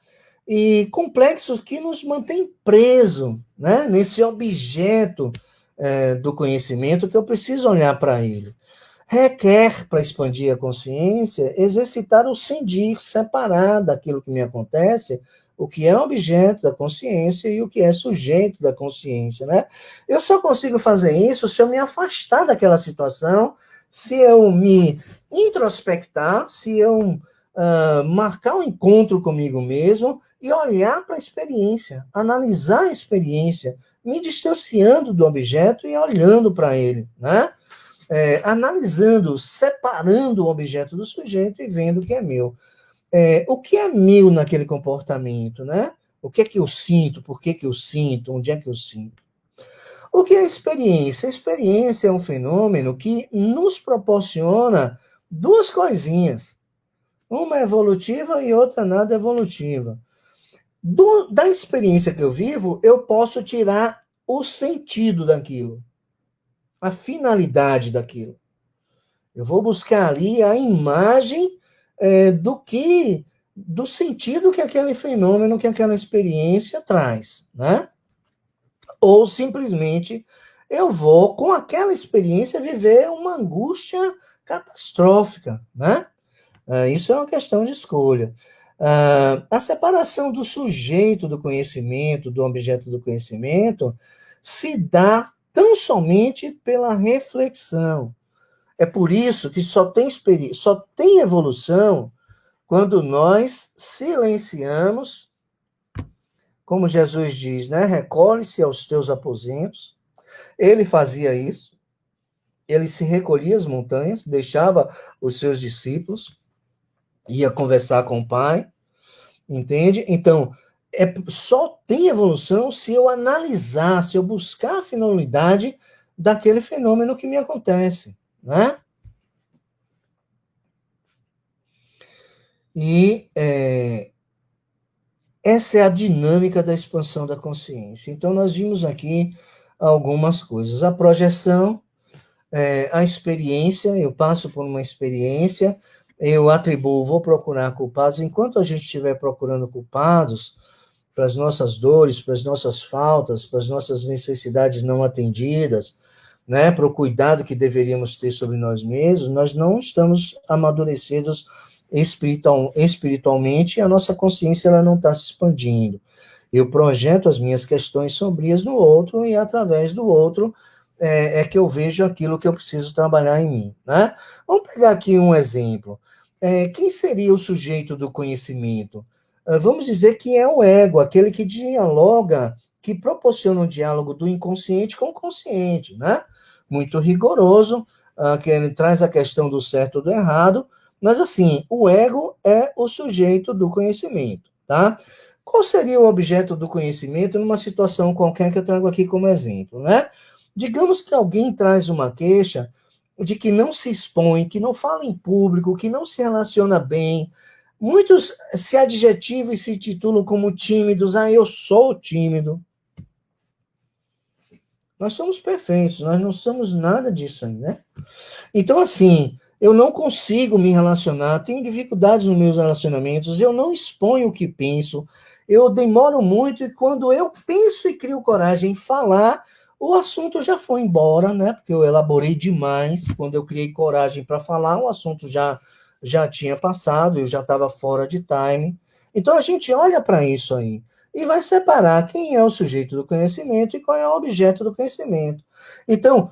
E complexos que nos mantém preso, né, nesse objeto do conhecimento que eu preciso olhar para ele. Requer, para expandir a consciência, exercitar o sentir, separar daquilo que me acontece, o que é objeto da consciência e o que é sujeito da consciência, né? Eu só consigo fazer isso se eu me afastar daquela situação, se eu me introspectar, se eu marcar um encontro comigo mesmo e olhar para a experiência, analisar a experiência, me distanciando do objeto e olhando para ele, né? analisando, separando o objeto do sujeito e vendo o que é meu. O que é meu naquele comportamento, né? O que é que eu sinto? Por que eu sinto? Onde é que eu sinto? O que é a experiência? A experiência é um fenômeno que nos proporciona duas coisinhas. Uma é evolutiva e outra nada evolutiva. Da experiência que eu vivo, eu posso tirar o sentido daquilo, a finalidade daquilo. Eu vou buscar ali a imagem do sentido que aquele fenômeno, que aquela experiência traz, né? Ou simplesmente eu vou, com aquela experiência, viver uma angústia catastrófica, né? Isso é uma questão de escolha. A separação do sujeito do conhecimento, do objeto do conhecimento, se dá tão somente pela reflexão. É por isso que só tem evolução quando nós silenciamos, como Jesus diz, né? Recolhe-se aos teus aposentos. Ele fazia isso. Ele se recolhia às montanhas, deixava os seus discípulos, ia conversar com o Pai, entende? Então, só tem evolução se eu analisar, se eu buscar a finalidade daquele fenômeno que me acontece, né? E essa é a dinâmica da expansão da consciência. Então, nós vimos aqui algumas coisas. A projeção, a experiência, eu passo por uma experiência, eu atribuo, vou procurar culpados. Enquanto a gente estiver procurando culpados para as nossas dores, para as nossas faltas, para as nossas necessidades não atendidas, né, para o cuidado que deveríamos ter sobre nós mesmos, nós não estamos amadurecidos espiritualmente e a nossa consciência ela não está se expandindo. Eu projeto as minhas questões sombrias no outro e através do outro que eu vejo aquilo que eu preciso trabalhar em mim, né? Vamos pegar aqui um exemplo. Quem seria o sujeito do conhecimento? Vamos dizer que é o ego, aquele que dialoga, que proporciona um diálogo do inconsciente com o consciente, né? Muito rigoroso, que ele traz a questão do certo e do errado, mas assim, o ego é o sujeito do conhecimento, tá? Qual seria o objeto do conhecimento numa situação qualquer que eu trago aqui como exemplo, né? Digamos que alguém traz uma queixa de que não se expõe, que não fala em público, que não se relaciona bem. Muitos se adjetivam e se titulam como tímidos. Eu sou tímido. Nós somos perfeitos, nós não somos nada disso aí, né? Então, assim, eu não consigo me relacionar, tenho dificuldades nos meus relacionamentos, eu não exponho o que penso, eu demoro muito, e quando eu penso e crio coragem em falar, o assunto já foi embora, né? Porque eu elaborei demais. Quando eu criei coragem para falar, o assunto já tinha passado, eu já estava fora de time. Então a gente olha para isso aí e vai separar quem é o sujeito do conhecimento e qual é o objeto do conhecimento. Então,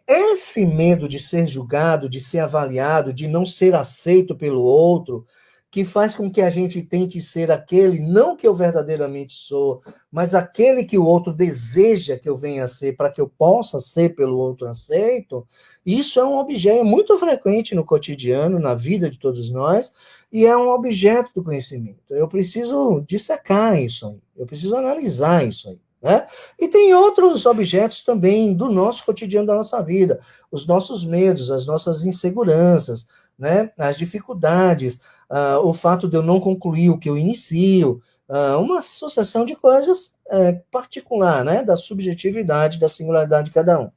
esse medo de ser julgado, de ser avaliado, de não ser aceito pelo outro, que faz com que a gente tente ser aquele, não que eu verdadeiramente sou, mas aquele que o outro deseja que eu venha a ser, para que eu possa ser pelo outro aceito, isso é um objeto muito frequente no cotidiano, na vida de todos nós, e é um objeto do conhecimento. Eu preciso dissecar isso aí, eu preciso analisar isso aí. Né? E tem outros objetos também do nosso cotidiano, da nossa vida, os nossos medos, as nossas inseguranças, né? As dificuldades, o fato de eu não concluir o que eu inicio, uma sucessão de coisas particular, né? Da subjetividade, da singularidade de cada um.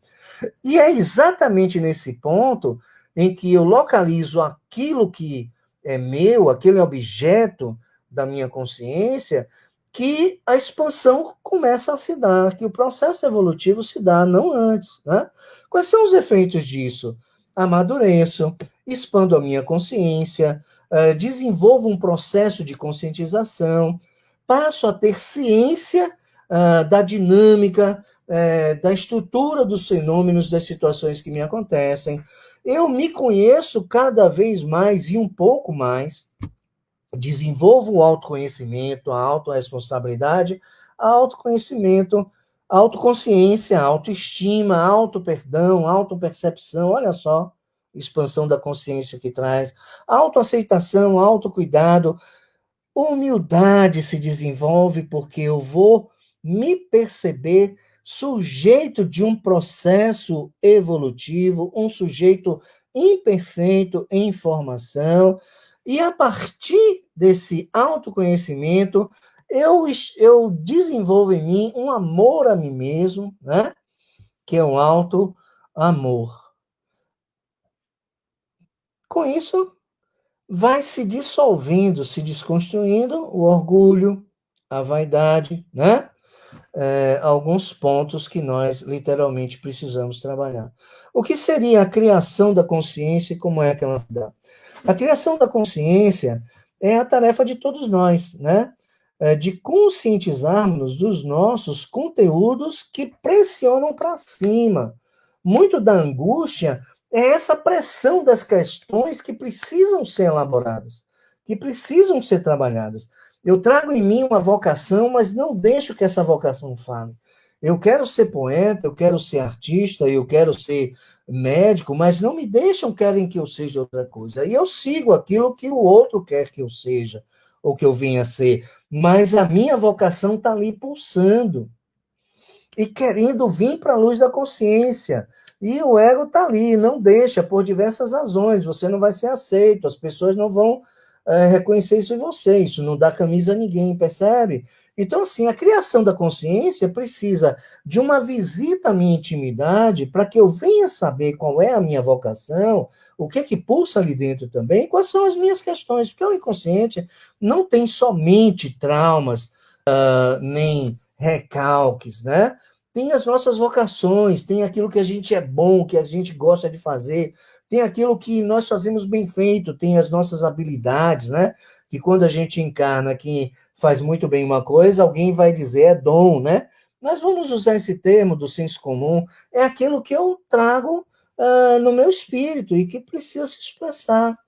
E é exatamente nesse ponto em que eu localizo aquilo que é meu, aquele objeto da minha consciência, que a expansão começa a se dar, que o processo evolutivo se dá, não antes. Né? Quais são os efeitos disso? Amadureço, expando a minha consciência, desenvolvo um processo de conscientização, passo a ter ciência da dinâmica, da estrutura dos fenômenos, das situações que me acontecem. Eu me conheço cada vez mais e um pouco mais, desenvolvo o autoconhecimento, a autorresponsabilidade, a autoconhecimento Autoconsciência, autoestima, autoperdão, autopercepção, olha só, expansão da consciência que traz. Autoaceitação, autocuidado, humildade se desenvolve porque eu vou me perceber sujeito de um processo evolutivo, um sujeito imperfeito em formação, e a partir desse autoconhecimento, eu desenvolvo em mim um amor a mim mesmo, né? Que é um auto-amor. Com isso, vai se dissolvendo, se desconstruindo o orgulho, a vaidade, né? Alguns pontos que nós literalmente precisamos trabalhar. O que seria a criação da consciência e como é que ela se dá? A criação da consciência é a tarefa de todos nós, né? De conscientizarmos dos nossos conteúdos que pressionam para cima. Muito da angústia é essa pressão das questões que precisam ser elaboradas, que precisam ser trabalhadas. Eu trago em mim uma vocação, mas não deixo que essa vocação fale. Eu quero ser poeta, eu quero ser artista, eu quero ser médico, mas não me deixam, querem que eu seja outra coisa. E eu sigo aquilo que o outro quer que eu seja, ou que eu venha a ser. Mas a minha vocação está ali pulsando e querendo vir para a luz da consciência. E o ego está ali, não deixa, por diversas razões. Você não vai ser aceito, as pessoas não vão reconhecer isso em você, isso não dá camisa a ninguém, percebe? Então, assim, a criação da consciência precisa de uma visita à minha intimidade para que eu venha saber qual é a minha vocação, o que é que pulsa ali dentro também, e quais são as minhas questões, porque o inconsciente não tem somente traumas, nem recalques, né? Tem as nossas vocações, tem aquilo que a gente é bom, que a gente gosta de fazer, tem aquilo que nós fazemos bem feito, tem as nossas habilidades, né? Que quando a gente encarna que faz muito bem uma coisa, alguém vai dizer é dom, né? Nós vamos usar esse termo do senso comum, é aquilo que eu trago no meu espírito e que precisa se expressar,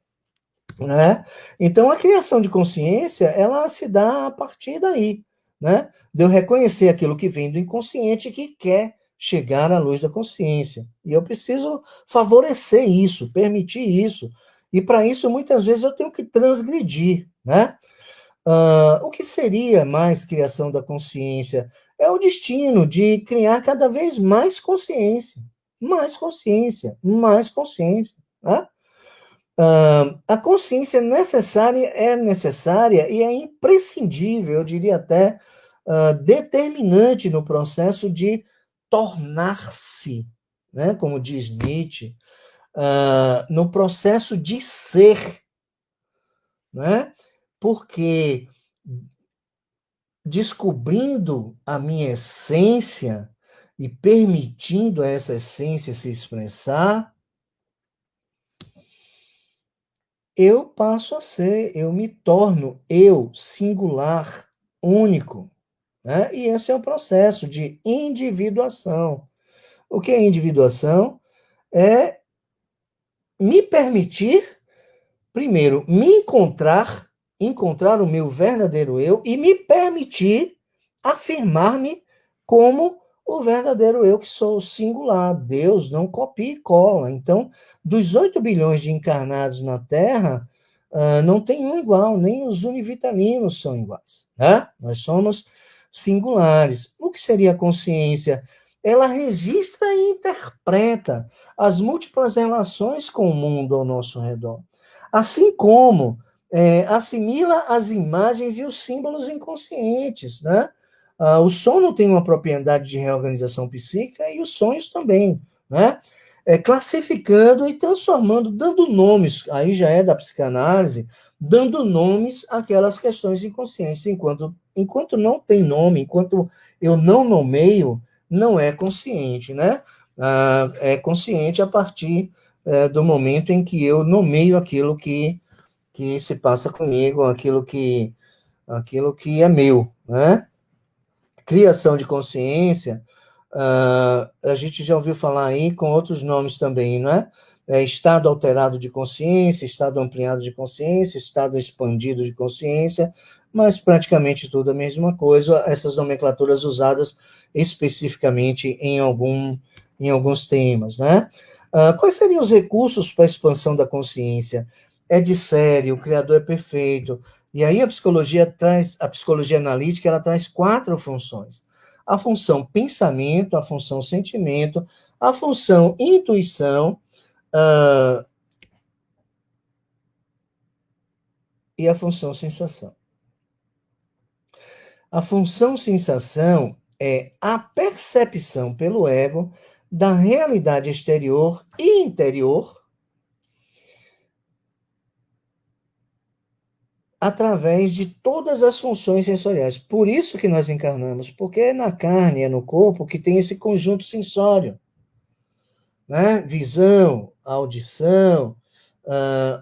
né? Então, a criação de consciência, ela se dá a partir daí, né? De eu reconhecer aquilo que vem do inconsciente que quer chegar à luz da consciência. E eu preciso favorecer isso, permitir isso. E para isso, muitas vezes, eu tenho que transgredir, né? O que seria mais criação da consciência? É o destino de criar cada vez mais consciência, mais consciência, mais consciência, né? A consciência é necessária e é imprescindível, eu diria até determinante no processo de tornar-se, né, como diz Nietzsche, no processo de ser, né? Porque descobrindo a minha essência e permitindo a essa essência se expressar, eu passo a ser, eu me torno eu, singular, único, né? E esse é o processo de individuação. O que é individuação? É me permitir, primeiro, me encontrar o meu verdadeiro eu e me permitir afirmar-me como o verdadeiro eu que sou singular. Deus não copia e cola. Então, dos 8 bilhões de encarnados na Terra, não tem um igual, nem os univitalinos são iguais, né? Nós somos singulares. O que seria a consciência? Ela registra e interpreta as múltiplas relações com o mundo ao nosso redor. Assim como assimila as imagens e os símbolos inconscientes, né? O sono tem uma propriedade de reorganização psíquica e os sonhos também, né? Classificando e transformando, dando nomes, aí já é da psicanálise, dando nomes àquelas questões inconscientes. Enquanto não tem nome, enquanto eu não nomeio, não é consciente, né? É consciente a partir do momento em que eu nomeio aquilo que se passa comigo, aquilo que é meu, né? Criação de consciência, a gente já ouviu falar aí com outros nomes também, não é? Estado alterado de consciência, estado ampliado de consciência, estado expandido de consciência, mas praticamente tudo a mesma coisa, essas nomenclaturas usadas especificamente em alguns temas, né? Quais seriam os recursos para a expansão da consciência? É de série, o Criador é perfeito. E aí a psicologia analítica, ela traz 4 funções. A função pensamento, a função sentimento, a função intuição, e a função sensação. A função sensação é a percepção pelo ego da realidade exterior e interior através de todas as funções sensoriais. Por isso que nós encarnamos, porque é na carne, é no corpo que tem esse conjunto sensório, né? Visão, audição,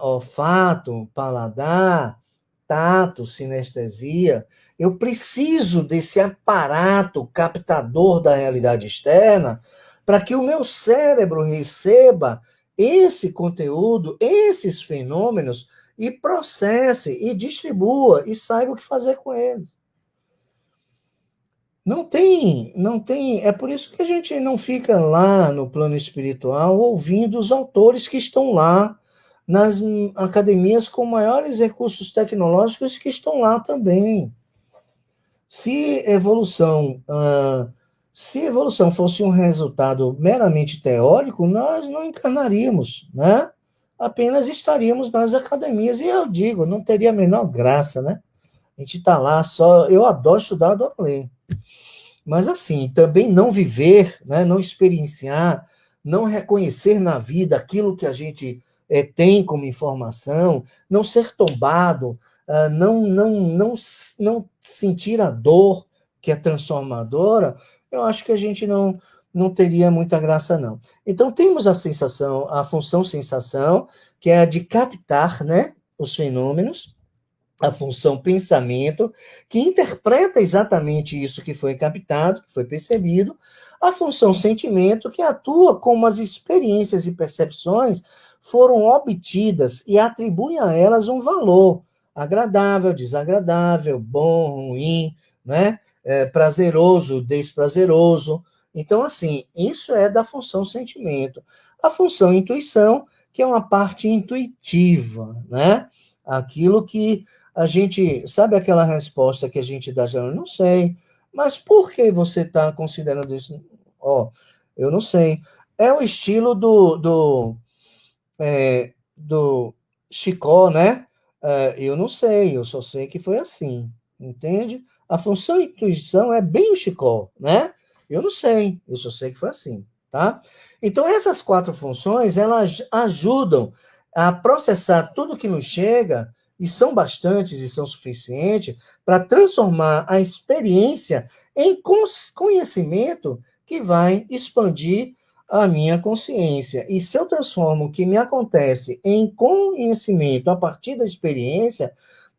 olfato, paladar, tato, sinestesia. Eu preciso desse aparato captador da realidade externa para que o meu cérebro receba esse conteúdo, esses fenômenos, e processe, e distribua, e saiba o que fazer com eles. Não tem. É por isso que a gente não fica lá no plano espiritual ouvindo os autores que estão lá nas academias com maiores recursos tecnológicos que estão lá também. Se evolução fosse um resultado meramente teórico, nós não encarnaríamos, né? Apenas estaríamos nas academias. E eu digo, não teria a menor graça, né? A gente está lá só. Eu adoro estudar, adoro ler. Mas, assim, também não viver, né, não experienciar, não reconhecer na vida aquilo que a gente tem como informação, não ser tombado, não sentir a dor que é transformadora, eu acho que a gente não teria muita graça, não. Então, temos a função sensação, que é a de captar, né, os fenômenos, a função pensamento, que interpreta exatamente isso que foi captado, que foi percebido, a função sentimento, que atua como as experiências e percepções foram obtidas e atribui a elas um valor agradável, desagradável, bom, ruim, né? Prazeroso, desprazeroso. Então, assim, isso é da função sentimento. A função intuição, que é uma parte intuitiva, né? Aquilo que a gente, sabe aquela resposta que a gente dá, já não sei, mas por que você está considerando isso? Ó, eu não sei. É o estilo do Chicó, né? Eu não sei, eu só sei que foi assim, entende? A função intuição é bem o Chicó, né? Eu não sei, eu só sei que foi assim, tá? Então, essas 4 funções, elas ajudam a processar tudo que nos chega, e são bastantes e são suficientes, para transformar a experiência em conhecimento que vai expandir a minha consciência. E se eu transformo o que me acontece em conhecimento a partir da experiência,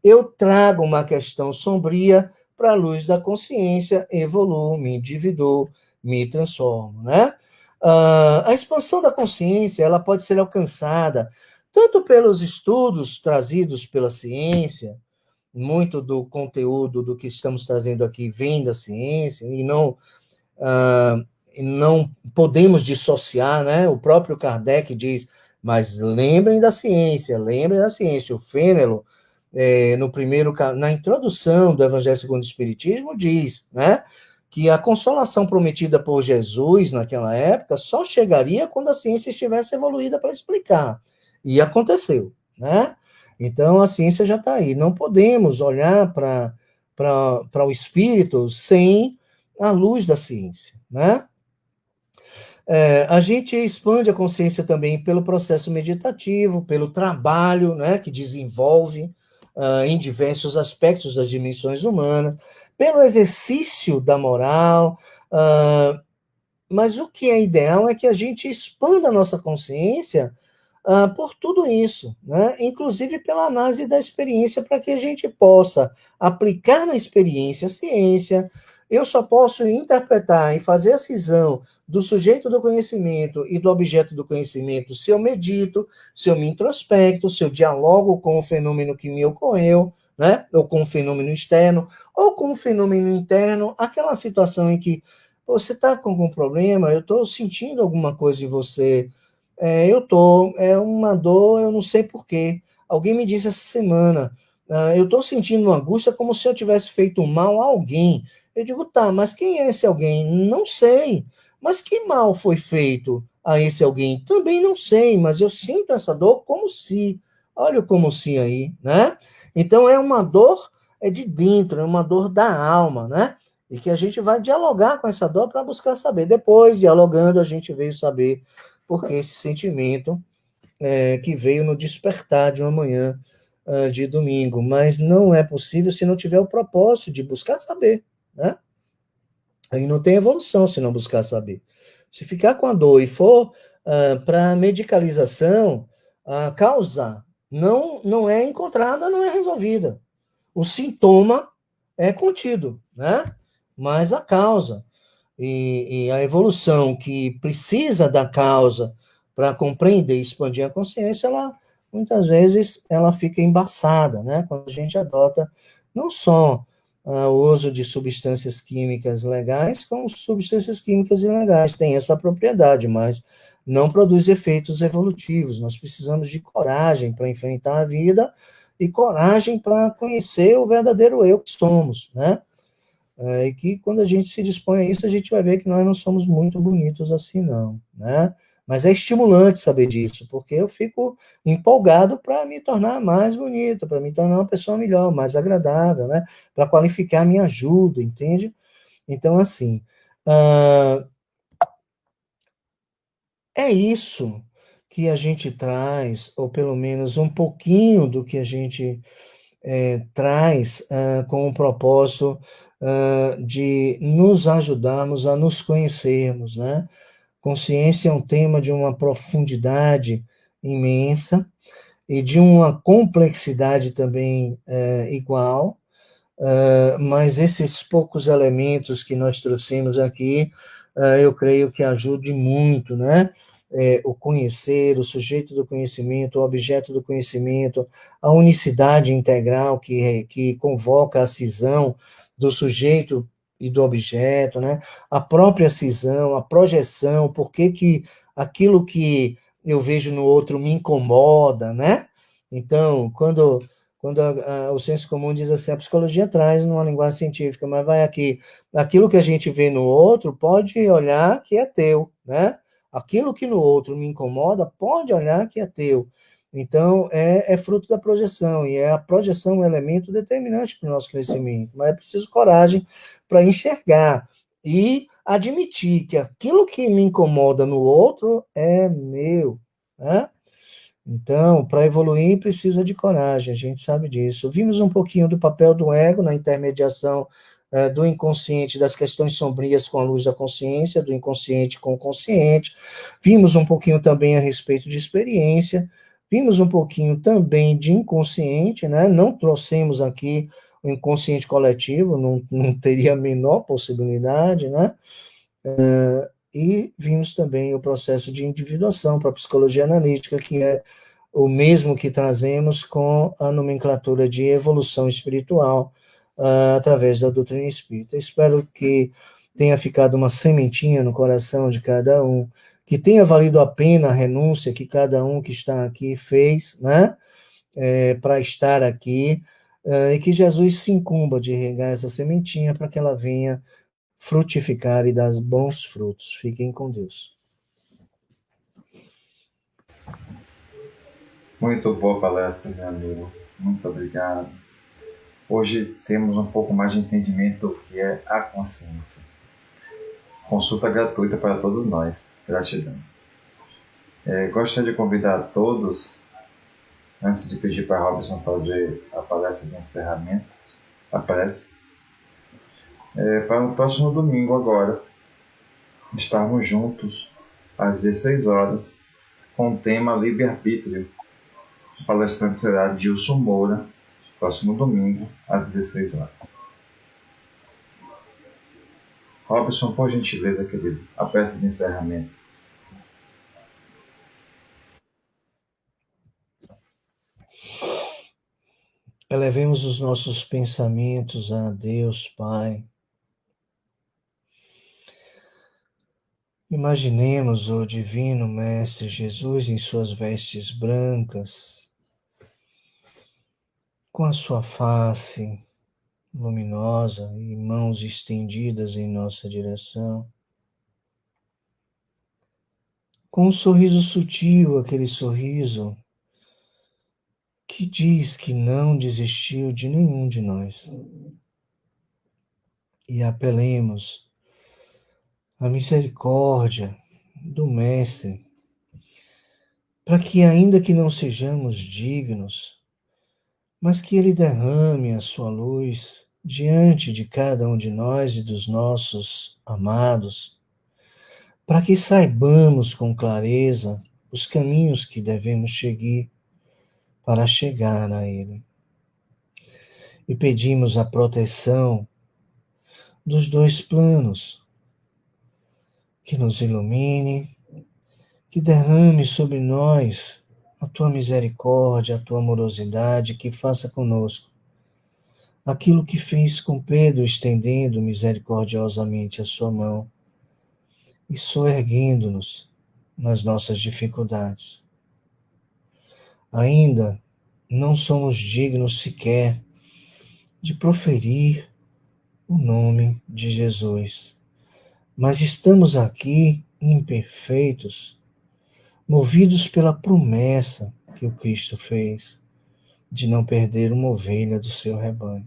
eu trago uma questão sombria para a luz da consciência, evoluo, me individuo, me transformo, né? A expansão da consciência, ela pode ser alcançada tanto pelos estudos trazidos pela ciência, muito do conteúdo do que estamos trazendo aqui vem da ciência, e não podemos dissociar, né? O próprio Kardec diz, mas lembrem da ciência. O Fênelon, na introdução do Evangelho segundo o Espiritismo, diz, né, que a consolação prometida por Jesus naquela época só chegaria quando a ciência estivesse evoluída para explicar. E aconteceu, né? Então, a ciência já está aí. Não podemos olhar para o espírito sem a luz da ciência, né? A gente expande a consciência também pelo processo meditativo, pelo trabalho, né, que desenvolve em diversos aspectos das dimensões humanas, pelo exercício da moral, mas o que é ideal é que a gente expanda a nossa consciência por tudo isso, né? Inclusive pela análise da experiência, para que a gente possa aplicar na experiência a ciência. Eu só posso interpretar e fazer a cisão do sujeito do conhecimento e do objeto do conhecimento se eu medito, se eu me introspecto, se eu dialogo com o fenômeno que me ocorreu, né? Ou com um fenômeno externo, ou com um fenômeno interno, aquela situação em que você está com algum problema, eu estou sentindo alguma coisa em você, é uma dor, eu não sei porquê. Alguém me disse essa semana, eu estou sentindo uma angústia como se eu tivesse feito mal a alguém. Eu digo, tá, mas quem é esse alguém? Não sei. Mas que mal foi feito a esse alguém? Também não sei, mas eu sinto essa dor como se. Olha o como se aí, né? Então é uma dor de dentro, é uma dor da alma, né? E que a gente vai dialogar com essa dor para buscar saber. Depois, dialogando, a gente veio saber porque esse sentimento que veio no despertar de uma manhã de domingo. Mas não é possível se não tiver o propósito de buscar saber, né? Aí não tem evolução se não buscar saber. Se ficar com a dor e for para medicalização, a causa não é encontrada, não é resolvida. O sintoma é contido, né? Mas a causa e a evolução que precisa da causa para compreender e expandir a consciência, ela muitas vezes ela fica embaçada, né? Quando a gente adota não só o uso de substâncias químicas legais, como substâncias químicas ilegais têm essa propriedade, mas não produz efeitos evolutivos. Nós precisamos de coragem para enfrentar a vida e coragem para conhecer o verdadeiro eu que somos, né? E que quando a gente se dispõe a isso, a gente vai ver que nós não somos muito bonitos assim, não, né? Mas é estimulante saber disso, porque eu fico empolgado para me tornar mais bonito, para me tornar uma pessoa melhor, mais agradável, né? Para qualificar a minha ajuda, entende? Então, assim, é isso que a gente traz, ou pelo menos um pouquinho do que a gente traz com o propósito de nos ajudarmos a nos conhecermos, né? Consciência é um tema de uma profundidade imensa e de uma complexidade também igual, mas esses poucos elementos que nós trouxemos aqui, eu creio que ajude muito, né? O conhecer, o sujeito do conhecimento, o objeto do conhecimento, a unicidade integral que convoca a cisão do sujeito e do objeto, né? A própria cisão, a projeção, por que que aquilo que eu vejo no outro me incomoda, né? Então, quando o senso comum diz assim, a psicologia traz numa linguagem científica, mas vai aqui, aquilo que a gente vê no outro, pode olhar que é teu, né? Aquilo que no outro me incomoda, pode olhar que é teu. Então, é fruto da projeção, e é a projeção um elemento determinante para o nosso crescimento, mas é preciso coragem para enxergar e admitir que aquilo que me incomoda no outro é meu, né? Então, para evoluir, precisa de coragem, a gente sabe disso. Vimos um pouquinho do papel do ego na intermediação do inconsciente, das questões sombrias com a luz da consciência, do inconsciente com o consciente. Vimos um pouquinho também a respeito de experiência. Vimos um pouquinho também de inconsciente, né? Não trouxemos aqui o inconsciente coletivo, não teria a menor possibilidade, né? E vimos também o processo de individuação para a psicologia analítica, que é o mesmo que trazemos com a nomenclatura de evolução espiritual através da doutrina espírita. Espero que tenha ficado uma sementinha no coração de cada um, que tenha valido a pena a renúncia que cada um que está aqui fez, né, para estar aqui, e que Jesus se incumba de regar essa sementinha para que ela venha frutificar e dar bons frutos. Fiquem com Deus. Muito boa palestra, meu amigo. Muito obrigado. Hoje temos um pouco mais de entendimento do que é a consciência. Consulta gratuita para todos nós. Gratidão. Gostaria de convidar a todos, antes de pedir para Robson fazer a palestra de encerramento, a prece, para o próximo domingo agora, estarmos juntos às 16 horas com o tema livre-arbítrio. O palestrante será Dilson Moura, próximo domingo às 16 horas. Robson, por gentileza, querido, a peça de encerramento. elevemos os nossos pensamentos a Deus, Pai. Imaginemos o Divino Mestre Jesus em suas vestes brancas, com a sua face luminosa e mãos estendidas em nossa direção, com um sorriso sutil, aquele sorriso que diz que não desistiu de nenhum de nós. E apelemos à misericórdia do Mestre, para que, ainda que não sejamos dignos, mas que Ele derrame a sua luz diante de cada um de nós e dos nossos amados, para que saibamos com clareza os caminhos que devemos seguir para chegar a Ele. E pedimos a proteção dos dois planos, que nos ilumine, que derrame sobre nós a tua misericórdia, a tua amorosidade, que faça conosco aquilo que fez com Pedro, estendendo misericordiosamente a sua mão e soerguendo-nos nas nossas dificuldades. Ainda não somos dignos sequer de proferir o nome de Jesus, mas estamos aqui imperfeitos, movidos pela promessa que o Cristo fez de não perder uma ovelha do seu rebanho.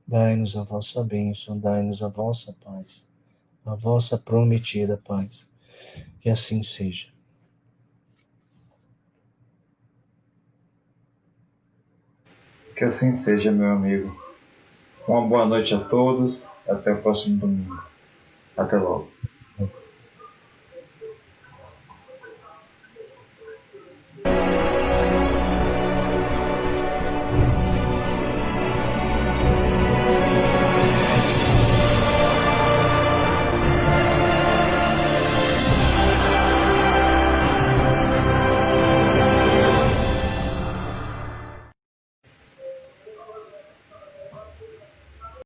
Dai-nos a vossa bênção, dai-nos a vossa paz, a vossa prometida paz. Que assim seja. Que assim seja, meu amigo. Uma boa noite a todos. Até o próximo domingo. Até logo.